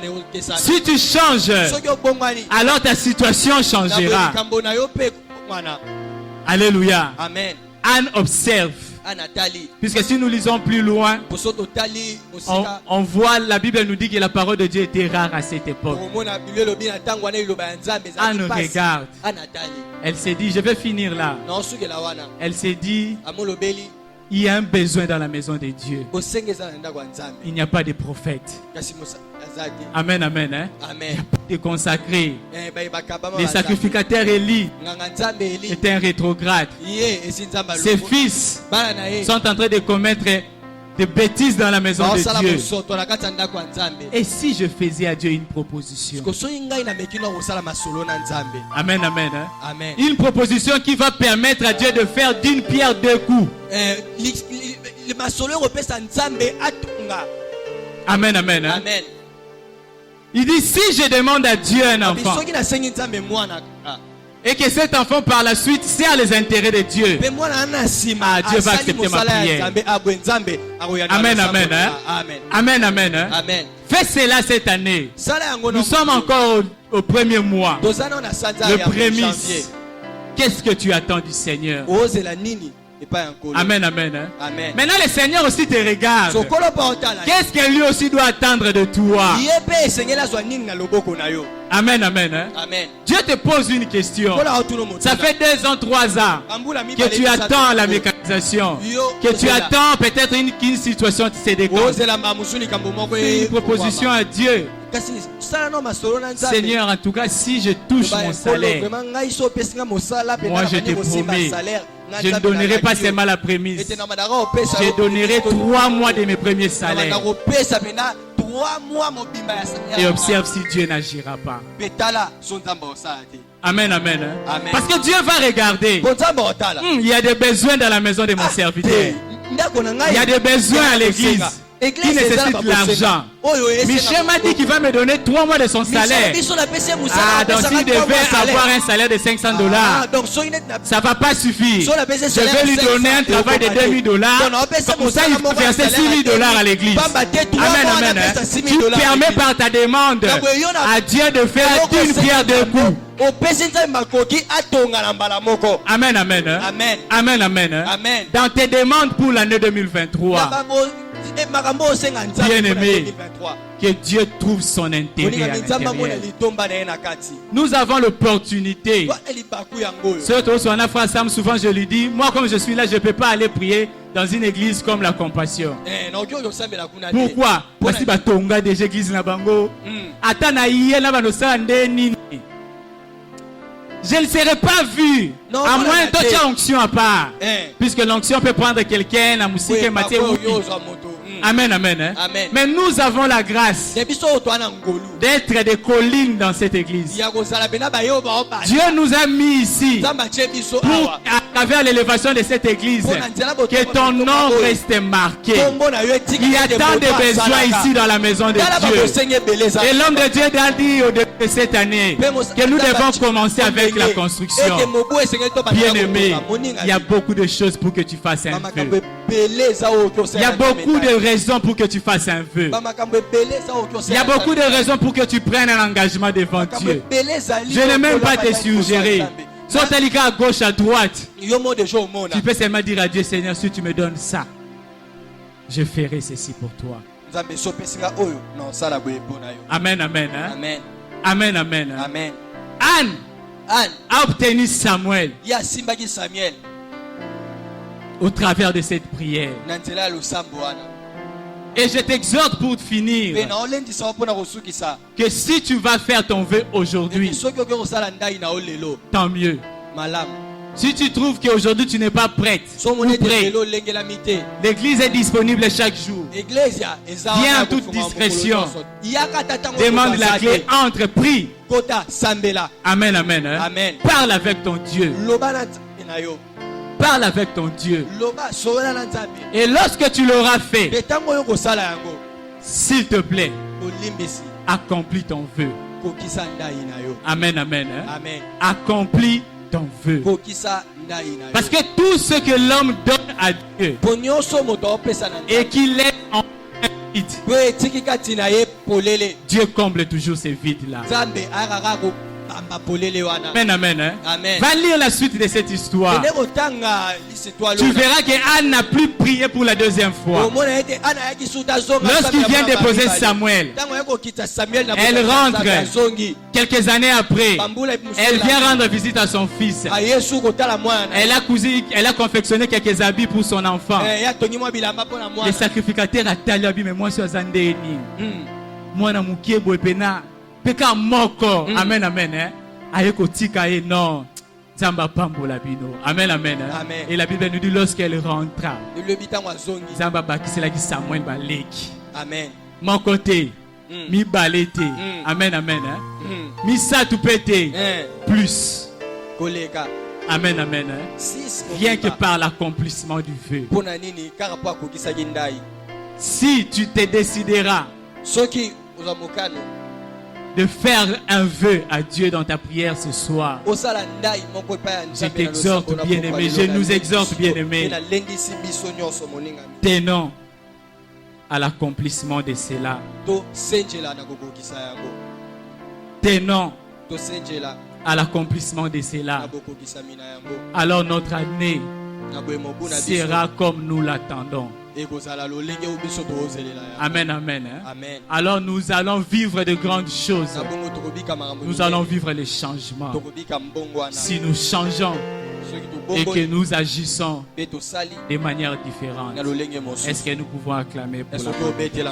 Si tu changes, alors ta situation changera. Alléluia. Amen. Anne observe. Puisque si nous lisons plus loin, on voit, la Bible nous dit que la parole de Dieu était rare à cette époque. Anne regarde. Elle s'est dit, je vais finir là. Elle s'est dit, il y a un besoin dans la maison de Dieu. Il n'y a pas de prophète. Amen, amen, hein? Amen. De consacrés. Les sacrificateurs Élie étaient un rétrograde. Ses fils sont en train de commettre des bêtises dans la maison de Dieu. Et si je faisais à Dieu une proposition? Amen, amen, hein? Amen. Une proposition qui va permettre à Dieu de faire d'une pierre deux coups. Amen, amen, hein? Amen. Il dit, si je demande à Dieu un enfant et que cet enfant par la suite sert les intérêts de Dieu, Dieu va accepter ma prière. Amen, amen, hein? Amen, amen, hein? Amen. Fais cela cette année. Nous sommes encore au premier mois, le prémisse. Qu'est-ce que tu attends du Seigneur? Amen, amen, hein? Amen. Maintenant le Seigneur aussi te regarde. Qu'est-ce que lui aussi doit attendre de toi? Amen, amen, hein? Amen. Dieu te pose une question. Ça fait 2 ans, 3 ans que tu attends la mécanisation, que tu attends peut-être qu'une situation se déclenche. Fais une proposition à Dieu. Seigneur, en tout cas, si je touche mon salaire, moi je te promets, je ne donnerai pas seulement la prémisse, je donnerai 3 mois de mes premiers salaires. Et observe si Dieu n'agira pas. Amen, amen, hein? Amen. Parce que Dieu va regarder. Il y a des besoins dans la maison de mon serviteur. Il y a des besoins à l'église qui nécessitent l'argent. Michel m'a dit qu'il va me donner 3 mois de son salaire. Donc s'il devait avoir un salaire de $500, ça ne va pas suffire. Je vais lui donner un travail de $2000. Comme ça, il faut verser $6000 à l'église. Amen, amen, hein? Tu permets par ta demande à Dieu de faire d'une pierre deux coups. Amen, amen, hein? Amen. Amen, amen, hein? Amen. Dans tes demandes pour l'année 2023, bien-aimé, que Dieu trouve son intérêt à l'intérieur. Nous avons l'opportunité. Souvent je lui dis, moi comme je suis là, je ne peux pas aller prier dans une église comme la Compassion. Pourquoi? Parce que batonga des églises na bango. Atana iye na banosa ndeni. Je ne serai pas vu, à moins que tu aies onction à part. Puisque l'onction peut prendre quelqu'un, la musique et Matthieu. Amen, amen, hein? Amen. Mais nous avons la grâce d'être des collines dans cette église. Dieu nous a mis ici pour, à travers l'élévation de cette église, que ton nom reste marqué. Il y a tant de besoins ici dans la maison de Dieu. Et l'homme de Dieu a dit au début de cette année que nous devons commencer avec la construction. Bien-aimé, il y a beaucoup de choses pour que tu fasses un vœu. Il y a beaucoup de raisons pour que tu fasses un vœu. Il y a beaucoup de raisons pour que tu prennes un engagement devant Dieu. Je n'ai même pas te suggérer. Soit à gauche, à droite. Tu peux seulement dire à Dieu, Seigneur, si tu me donnes ça, je ferai ceci pour toi. Amen, amen, hein? Amen. Amen, amen, hein? Amen. Anne a obtenu Samuel au travers de cette prière. Et je t'exhorte pour finir que si tu vas faire ton vœu aujourd'hui, tant mieux. Si tu trouves qu'aujourd'hui tu n'es pas prête ou prêt, l'église est disponible chaque jour. Viens en toute discrétion. Demande la clé, entre, prie. Amen, amen. Hein? Amen. Parle avec ton Dieu. Parle avec ton Dieu. Et lorsque tu l'auras fait, s'il te plaît, accomplis ton vœu. Amen, amen. Hein? Amen. Accomplis ton vœu. Parce que tout ce que l'homme donne à Dieu et qu'il est en vide, Dieu comble toujours ces vides-là. Amen, amen. Hein? Amen. Va lire la suite de cette histoire. Tu verras qu'Anne n'a plus prié pour la deuxième fois. Lorsqu'il vient déposer Samuel, elle rentre. Quelques années après, elle vient rendre visite à son fils. Elle a confectionné quelques habits pour son enfant. Le sacrificateur a taillé l'habit, mais moi je suis Azandéni. Moi na mukiebo epena peka moko. Amen, amen. Hein? Ayeko tika e non. Zamba pambola bino. Amen, amen. Hein? Amen. Et la Bible nous dit lorsqu'elle rentra, Zamba bakisela ki Samuel baleki. Amen. Mon côté, mi balete. Amen, amen. Hein? Mi satu pete. Plus. Amen, amen. Hein? Rien que par l'accomplissement du vœu. Si tu te décideras de faire un vœu à Dieu dans ta prière ce soir, je t'exhorte, bien-aimé, je nous exhorte, bien-aimé, tenons à l'accomplissement de cela. Tenons à l'accomplissement de cela. Alors notre année sera comme nous l'attendons. Amen, amen. Hein? Amen. Alors nous allons vivre de grandes choses. Nous allons vivre les changements. Si nous changeons et que nous agissons de manière différente, est-ce que nous pouvons acclamer pour la gloire de Dieu?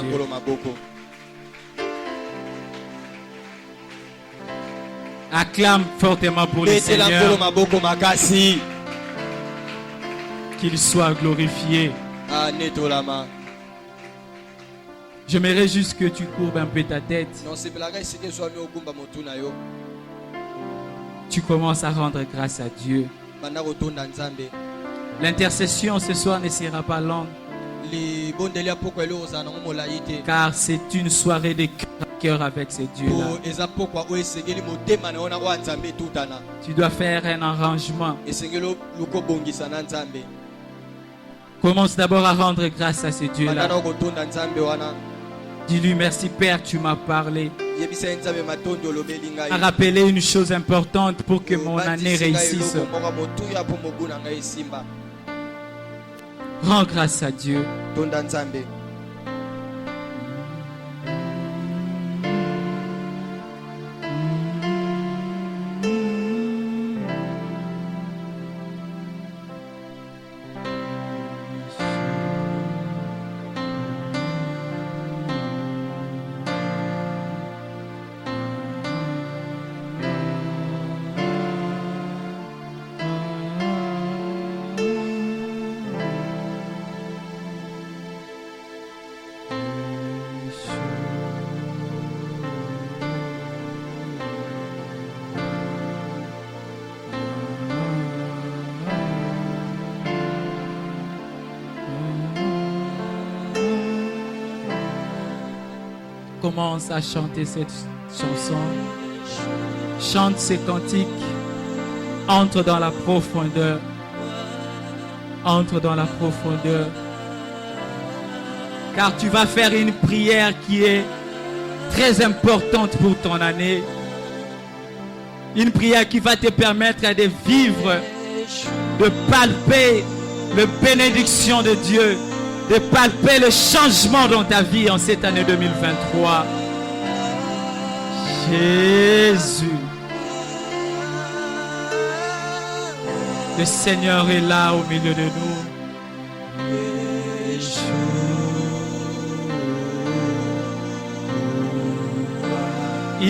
Acclame fortement pour le Seigneur. Qu'il soit glorifié. J'aimerais juste que tu courbes un peu ta tête. Tu commences à rendre grâce à Dieu. L'intercession ce soir ne sera pas longue, car c'est une soirée de cœur avec ce Dieu-là. Tu dois faire un arrangement. Commence d'abord à rendre grâce à ce Dieu-là. Dis-lui merci Père, tu m'as parlé. À rappeler une chose importante pour que mon année réussisse. Rends grâce à Dieu. Commence à chanter cette chanson. Chante ces cantiques. Entre dans la profondeur. Entre dans la profondeur. Car tu vas faire une prière qui est très importante pour ton année. Une prière qui va te permettre de vivre, de palper la bénédiction de Dieu, de palper le changement dans ta vie en cette année 2023. Jésus. Le Seigneur est là au milieu de nous.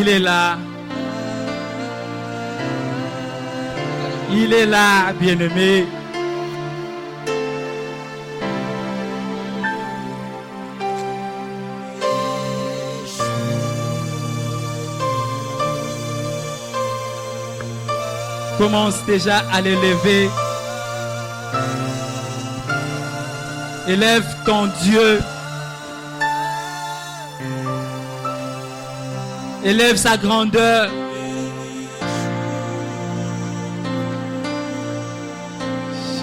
Il est là. Il est là, bien-aimé. Commence déjà à l'élever. Élève ton Dieu. Élève sa grandeur.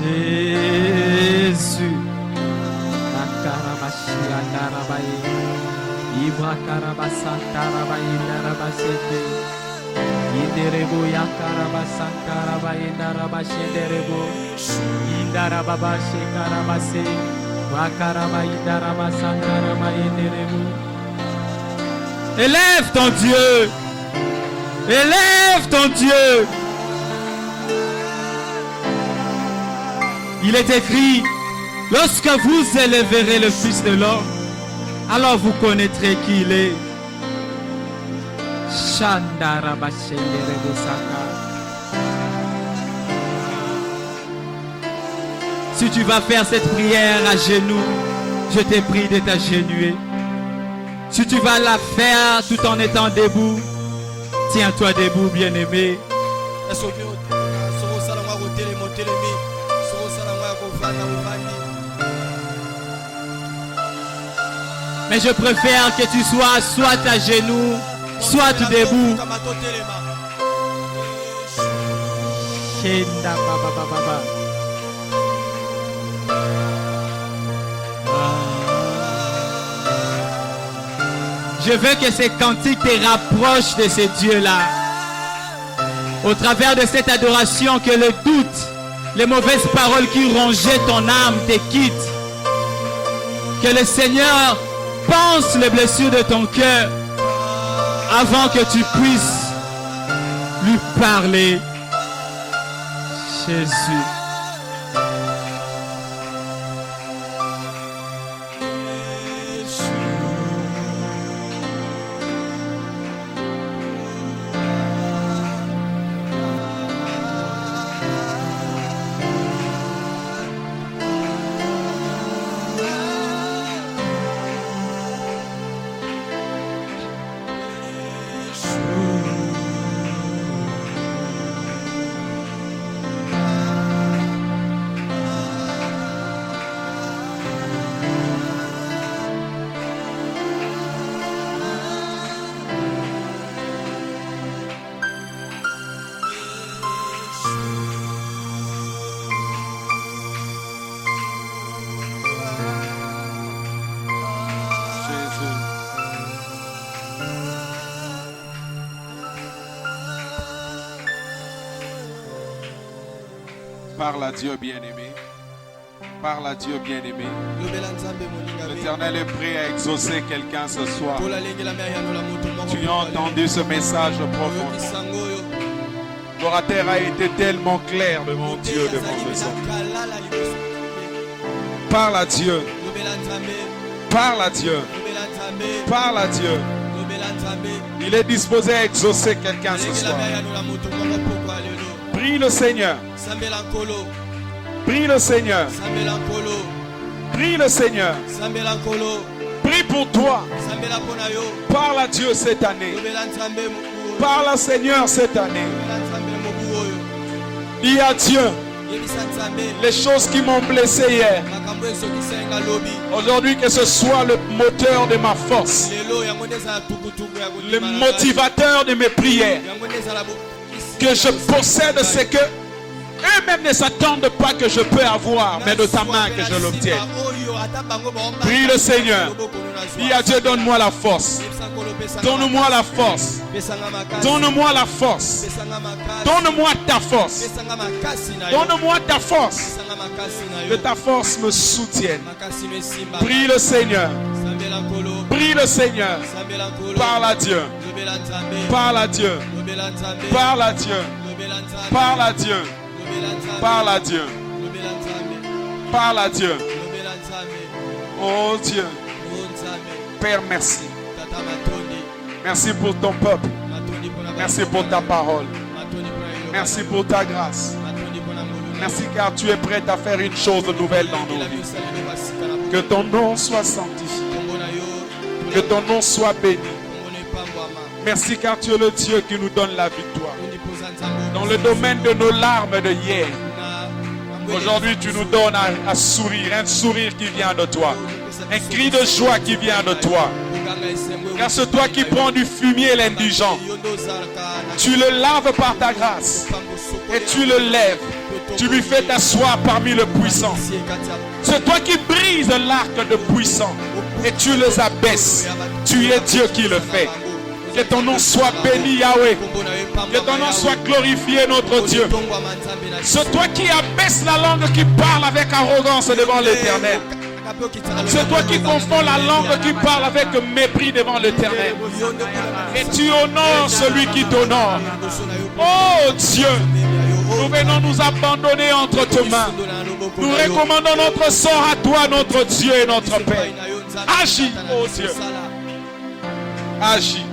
Jésus. Inderebo yakaraba sankaraba indaraba shenderebo indaraba shekaraba se wakaraba indaraba sankaraba inderebo. Élève ton Dieu. Élève ton Dieu. Il est écrit, lorsque vous élèverez le Fils de l'homme, alors vous connaîtrez qui il est. Si tu vas faire cette prière à genoux, je te prie de t'agenouiller. Si tu vas la faire tout en étant debout, tiens-toi debout, bien-aimé. Mais je préfère que tu sois soit à genoux, soit debout. Je veux que ces cantiques te rapprochent de ces dieux-là. Au travers de cette adoration, que le doute, les mauvaises paroles qui rongeaient ton âme te quittent. Que le Seigneur pense les blessures de ton cœur avant que tu puisses lui parler. Jésus. Parle à Dieu bien-aimé. Parle à Dieu bien-aimé. L'Éternel est prêt à exaucer quelqu'un ce soir. Tu as entendu ce message profond. L'orateur a été tellement clair devant Dieu, devant les hommes. Parle à Dieu. Parle à Dieu. Parle à Dieu. Il est disposé à exaucer quelqu'un ce soir. Prie le Seigneur. Prie le Seigneur. Prie le Seigneur. Prie pour toi. Parle à Dieu cette année. Parle au Seigneur cette année. Dis à Dieu les choses qui m'ont blessé hier. Aujourd'hui, que ce soit le moteur de ma force, le motivateur de mes prières. Que je possède ce que eux-mêmes ne s'attendent pas que je peux avoir, mais de ta main que je l'obtienne. Prie le Seigneur. Dis à Dieu, donne-moi la force. Donne-moi la force. Donne-moi la force. Donne-moi ta force. Donne-moi ta force. Que ta force me soutienne. Prie le Seigneur. Prie le Seigneur. Parle à Dieu. Parle à Dieu. Parle à Dieu. Parle à Dieu. Parle à Dieu. Parle à Dieu. Oh Dieu. Père, merci. Merci pour ton peuple. Merci pour ta parole. Merci pour ta grâce. Merci car tu es prêt à faire une chose nouvelle dans nos vies. Que ton nom soit sanctifié. Que ton nom soit béni. Merci car tu es le Dieu qui nous donne la victoire. Dans le domaine de nos larmes de hier, aujourd'hui tu nous donnes un sourire, un sourire qui vient de toi. Un cri de joie qui vient de toi. Car c'est toi qui prends du fumier l'indigent. Tu le laves par ta grâce. Et tu le lèves. Tu lui fais t'asseoir parmi le puissant. C'est toi qui brises l'arc de puissant. Et tu les abaisses. Tu es Dieu qui le fait. Que ton nom soit béni, Yahweh. Que ton nom soit glorifié, notre Dieu. C'est toi qui abaisse la langue qui parle avec arrogance devant l'Éternel. C'est toi qui confonds la langue qui parle avec mépris devant l'Éternel. Et tu honores celui qui t'honore. Oh Dieu, nous venons nous abandonner entre tes mains. Nous recommandons notre sort à toi, notre Dieu et notre Père. Agis, oh Dieu. Agis.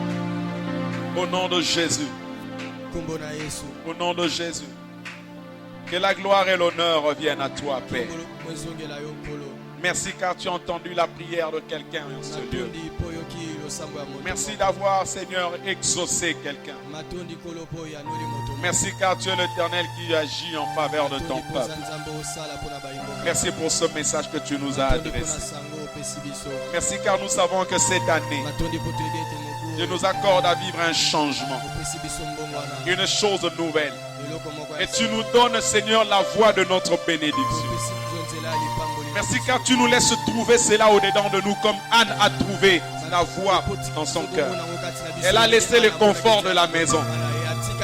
Au nom de Jésus. Au nom de Jésus. Que la gloire et l'honneur reviennent à toi, Père. Merci car tu as entendu la prière de quelqu'un en ce lieu. Merci d'avoir, Seigneur, exaucé quelqu'un. Merci car tu es l'Éternel qui agit en faveur de ton peuple. Merci pour ce message que tu nous as adressé. Merci car nous savons que cette année, Dieu nous accorde à vivre un changement, une chose nouvelle. Et tu nous donnes, Seigneur, la voie de notre bénédiction. Merci car tu nous laisses trouver cela au-dedans de nous comme Anne a trouvé la voie dans son cœur. Elle a laissé le confort de la maison.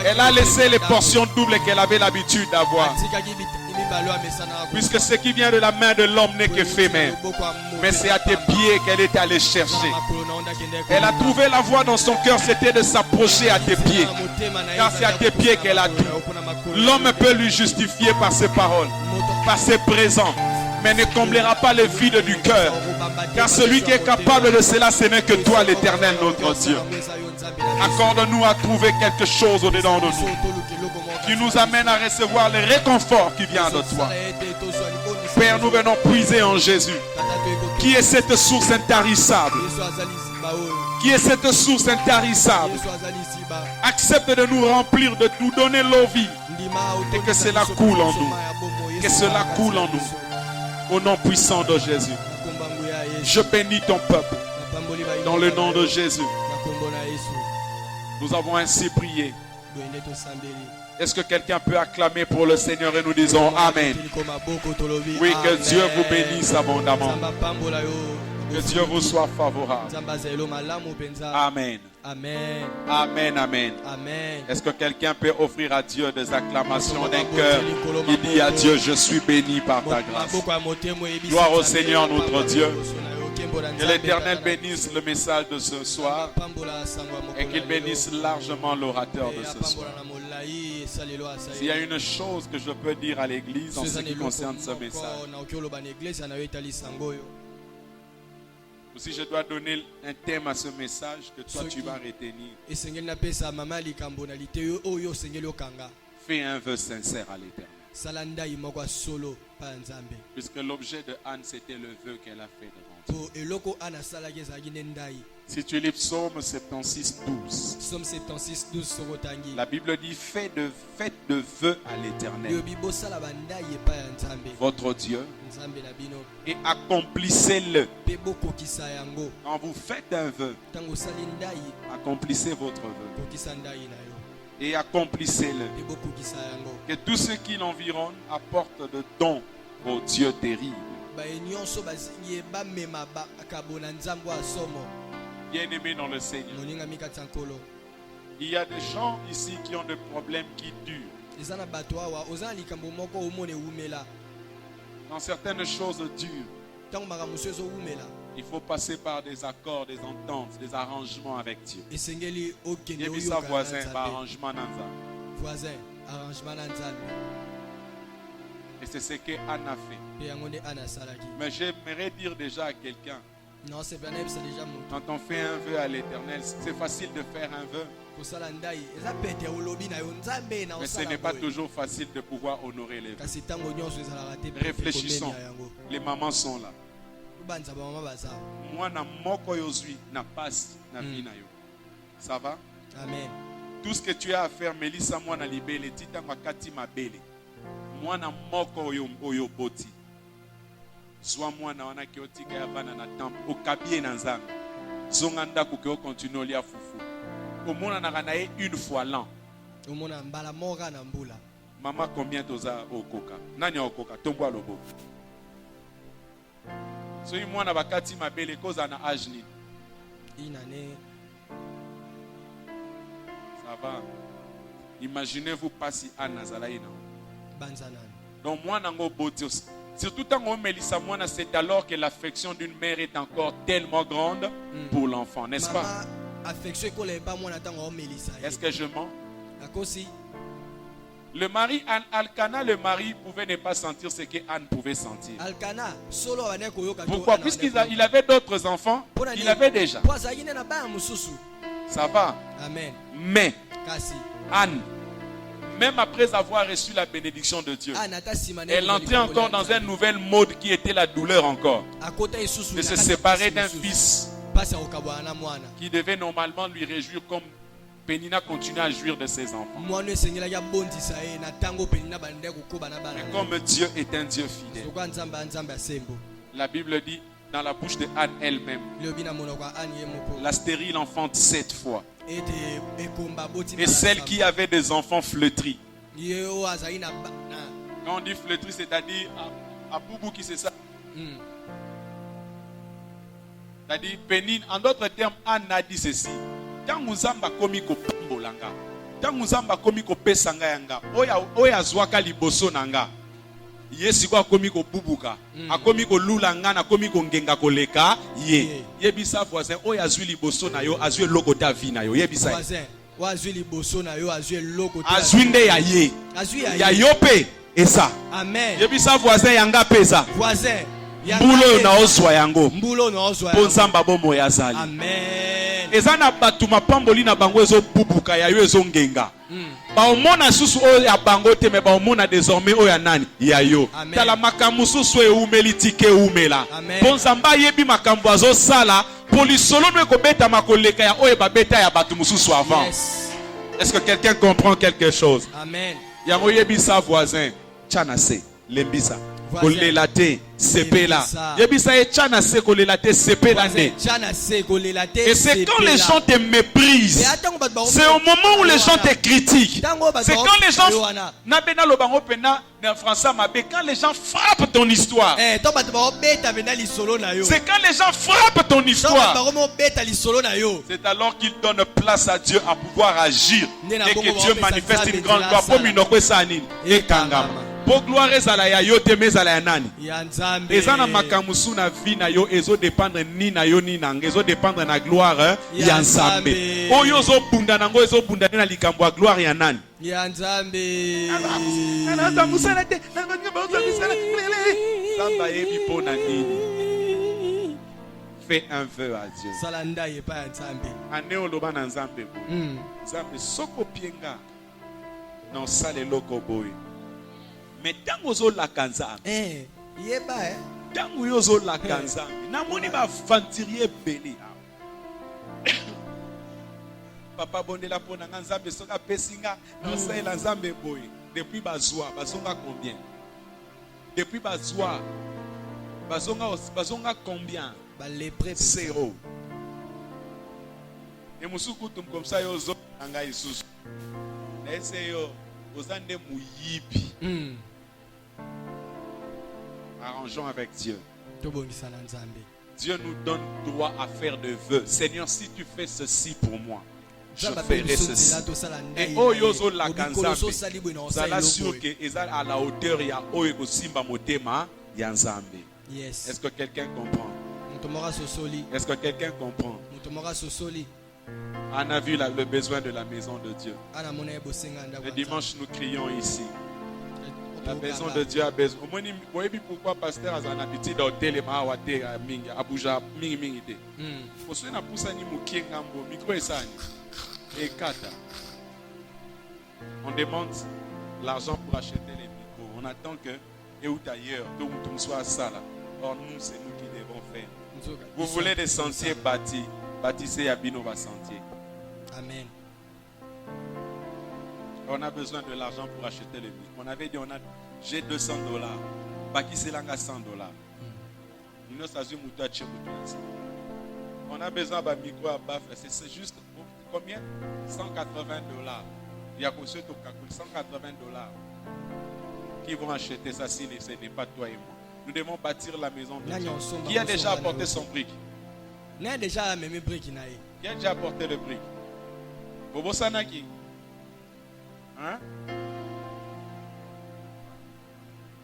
Elle a laissé les portions doubles qu'elle avait l'habitude d'avoir. Puisque ce qui vient de la main de l'homme n'est qu'éphémère. Mais c'est à tes pieds qu'elle est allée chercher. Elle a trouvé la voie dans son cœur, c'était de s'approcher à tes pieds. Car c'est à tes pieds qu'elle a tout. L'homme peut lui justifier par ses paroles, par ses présents, mais ne comblera pas le vide du cœur. Car celui qui est capable de cela, ce n'est que toi, l'Éternel, notre Dieu. Accorde-nous à trouver quelque chose au-dedans de nous qui nous amène à recevoir le réconfort qui vient de toi. Père, nous venons puiser en Jésus, qui est cette source intarissable. Qui est cette source intarissable. Accepte de nous remplir, de nous donner l'eau vie. Et que cela coule en nous. Que cela coule en nous. Au nom puissant de Jésus. Je bénis ton peuple. Dans le nom de Jésus. Nous avons ainsi prié. Est-ce que quelqu'un peut acclamer pour le Seigneur et nous disons Amen? Oui, que Dieu vous bénisse abondamment. Que Dieu vous soit favorable. Amen. Amen. Amen, amen. Amen. Est-ce que quelqu'un peut offrir à Dieu des acclamations d'un cœur qui dit à Dieu, je suis béni par ta grâce. Gloire au Seigneur notre Dieu. Que l'Éternel bénisse le message de ce soir et qu'il bénisse largement l'orateur de ce soir. S'il y a une chose que je peux dire à l'Église en ce qui concerne ce message, ou si je dois donner un thème à ce message que toi tu vas retenir, fais un vœu sincère à l'Éternel. Puisque l'objet de Anne, c'était le vœu qu'elle a fait devant Dieu. Si tu lis Psaume 76, 12, la Bible dit faites de vœux à l'Éternel, votre Dieu, et accomplissez-le. Quand vous faites un vœu, accomplissez votre vœu. Et accomplissez-le. Que tous ceux qui l'environnent apportent de dons au Dieu terrible. Bien-aimés dans le Seigneur, il y a des gens ici qui ont des problèmes qui durent. Dans certaines choses dures, il faut passer par des accords, des ententes, des arrangements avec Dieu. Il y a sa voisin, arrangement nanza. Et c'est ce que Anna a fait. Mais j'aimerais dire déjà à quelqu'un, quand on fait un vœu à l'Éternel, c'est facile de faire un vœu. Mais ce n'est pas toujours facile de pouvoir honorer les vœux. Réfléchissons. Les mamans sont là. Moi, na moko yozui na passe na vie na yo. Ça va? Amen. Tout ce que tu as à faire, Melissa, moi na libele, tita makati mabele. Moi na moko oyo boti. Soit moi na wana ki otika ya bana na temple, okabie na nzambe. Zonganda ko ke continue lia fufu. Omona na kana une fois l'an. Omona mbala moka na mbula. Maman, combien toza okoka? Nani okoka? Tombo alobo. So moi na bakati mabele koza na âge ni. Inane. Ça va. Imaginez-vous pas si Anna Zalaïna. Banzanan. Donc moi nango botios. Surtout tant qu'on Mélissa Moana, c'est alors que l'affection d'une mère est encore tellement grande pour l'enfant, n'est-ce pas? Est-ce que je mens? Le mari, Alcana, le mari pouvait ne pas sentir ce que Anne pouvait sentir. Pourquoi? Puisqu'il avait d'autres enfants, il avait déjà. Ça va? Amen. Mais Anne, même après avoir reçu la bénédiction de Dieu, elle entrait encore dans un nouvel mode qui était la douleur encore. De se séparer d'un fils qui devait normalement lui réjouir comme Pénina continue à jouir de ses enfants. Mais comme Dieu est un Dieu fidèle, la Bible dit dans la bouche de Anne elle-même, la stérile enfante 7 fois. Et celle qui avait des enfants flétris. Quand on dit flétris, c'est-à-dire à Boubou qui c'est ça. C'est-à-dire Pénine. En d'autres termes, Anne a dit ceci. Quand nous avons commis ko pambolanga, quand nous avons commis ko pesanga yanga, oya zwaka liboso nanga. Yesi kwa komi ko bubuka, akomi ko lulanga na komi ko ngenga koleka ye. Yebisa voisin oya zwi liboso na yo azwi loko ta vie na yo. Yebisa voisin wa zwi liboso na yo azwi loko ta. Azwi nde ya ye. Ya yope esa. Amen. Yebisa voisin yanga pesa. Voisin mbulo na oswa yango. Mbulo na oswa. Ponzamba bomo ya zali. Amen. Eza na batu mapamboli na bango ezo bubuka ya yo ezo ngenga. Ba omona susu o ya bango te me ba omona désormais o ya nani ya yo. Tala makambo susu e umeli tike umela. Ponzamba yebi makambo azo sala polisolo no ekobeta makoleka ya oye babeta ya batu mususu avant. Yes. Est-ce que quelqu'un comprend quelque chose? Amen. Ya mo yebi sa voisin chanase lembisa. Kolelate sepela. Yebisa e chanase kolelate sepela ne. Et c'est quand les gens te méprisent. C'est au moment où les gens te critiquent. C'est quand les gens na bena lobango pena na français mabe quand les gens frappent ton histoire. C'est quand les gens frappent ton histoire. C'est alors qu'ils donnent place à Dieu à pouvoir agir et que Dieu manifeste une grande gloire pour minokwe sanini et kangama. Pour gloire ezala ya yo te mezala ya nani? Eza na makamusu na vie na yo ezo dépendre ni na yo ni nanga ezo dépendre na gloire ya Nzambe. Oyo zo bunda nango ezo bunda na likambo ya gloire ya nani? Ya Nzambe. Ana musala te. Samba yebi pona nini? Fais un vœu à Dieu. Salanda yepa ya Nzambe. Ane oloba na Nzambe bo. Nzambe soko pienga. Na osale loko boy. Mais tango zo la kanza. Yeba tango yo zo la kanza. Na moni ba venturier belé. Papa bondela pona Nzambe soka pesinga na osala Nzambe boy. Depuis bazwa bazonga combien? Depuis bazwa bazonga combien? Zéro. Et musuku tum comme ça yo zo anga isusu. Na ese yo ozande muyibi. Arrangeons avec Dieu. Dieu nous donne droit à faire des vœux. Seigneur, si tu fais ceci pour moi, je ferai ceci. Et oyozo la kanzambe. Zala sûr que ezal à la hauteur ya oyeko simba motema ya Nzambe. Est-ce que quelqu'un comprend? Est-ce que quelqu'un comprend? On a vu le besoin de la maison de Dieu. Le dimanche, nous crions ici. La maison de Dieu a besoin. Vous voyez pourquoi pasteur a une habitude d'hôtel et mahawate à Abuja mingi. Parce que na poussa ni mukiengambo micro esani. Et 4. On demande l'argent pour acheter les micros. On attend que, et ou d'ailleurs, tout soit ça là. Or, nous, c'est nous qui devons faire. Vous voulez des sentiers bâtis. Bâtissez Yabino va sentier. Amen. On a besoin de l'argent pour acheter les micros. On avait dit, j'ai $200. Baki c'est là, $100. On a besoin d'un micro à baf. C'est juste combien? $180. Il y a $180 qui vont acheter ça si ce n'est pas toi et moi. Nous devons bâtir la maison de Dieu. Qui a déjà apporté son brique? Qui a déjà apporté le brique? Bobo Sanaki. Hein?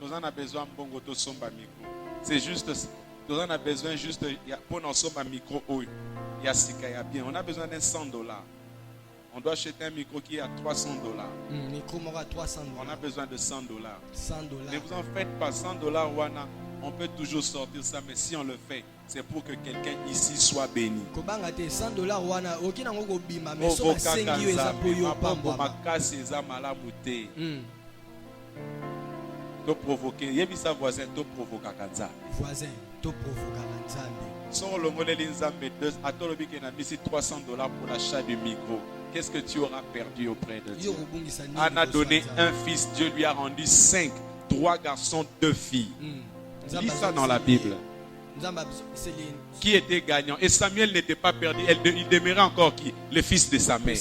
Nous en avons besoin de bon goto somba micro. C'est juste, nous en avons besoin juste pour nos somba micro. Il y a bien. On a besoin d'un $100. On doit acheter un micro qui est à $300. On a besoin de $100. Ne vous en faites pas, $100, on peut toujours sortir ça, mais si on le fait, c'est pour que quelqu'un ici soit béni. Provoquer, il y a voisin, to provoquer voisin, to provoquer. Sans le modèle Nzambe, à ton lobby qui a mis $300 pour l'achat du micro. Qu'est-ce que tu auras perdu auprès de Dieu? Anne a donné un fils, Dieu lui a rendu 5, 3 garçons, 2 filles. Lis ça dans la Bible. Qui était gagnant? Et Samuel n'était pas perdu. Il demeurait encore qui? Le fils de sa mère.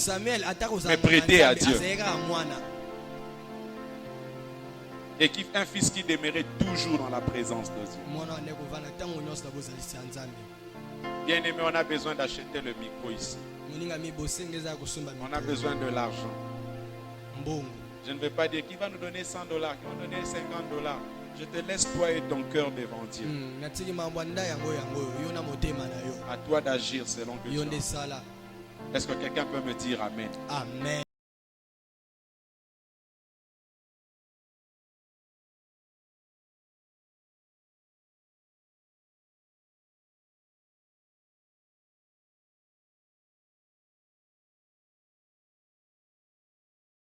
Mais prêté à Dieu. Et un fils qui demeurait toujours dans la présence de Dieu. Bien aimé, on a besoin d'acheter le micro ici. On a besoin de l'argent. Je ne vais pas dire qui va nous donner $100, qui va nous donner $50. Je te laisse toi et ton cœur devant Dieu. À toi d'agir selon que tu as. Est-ce que quelqu'un peut me dire Amen? Amen.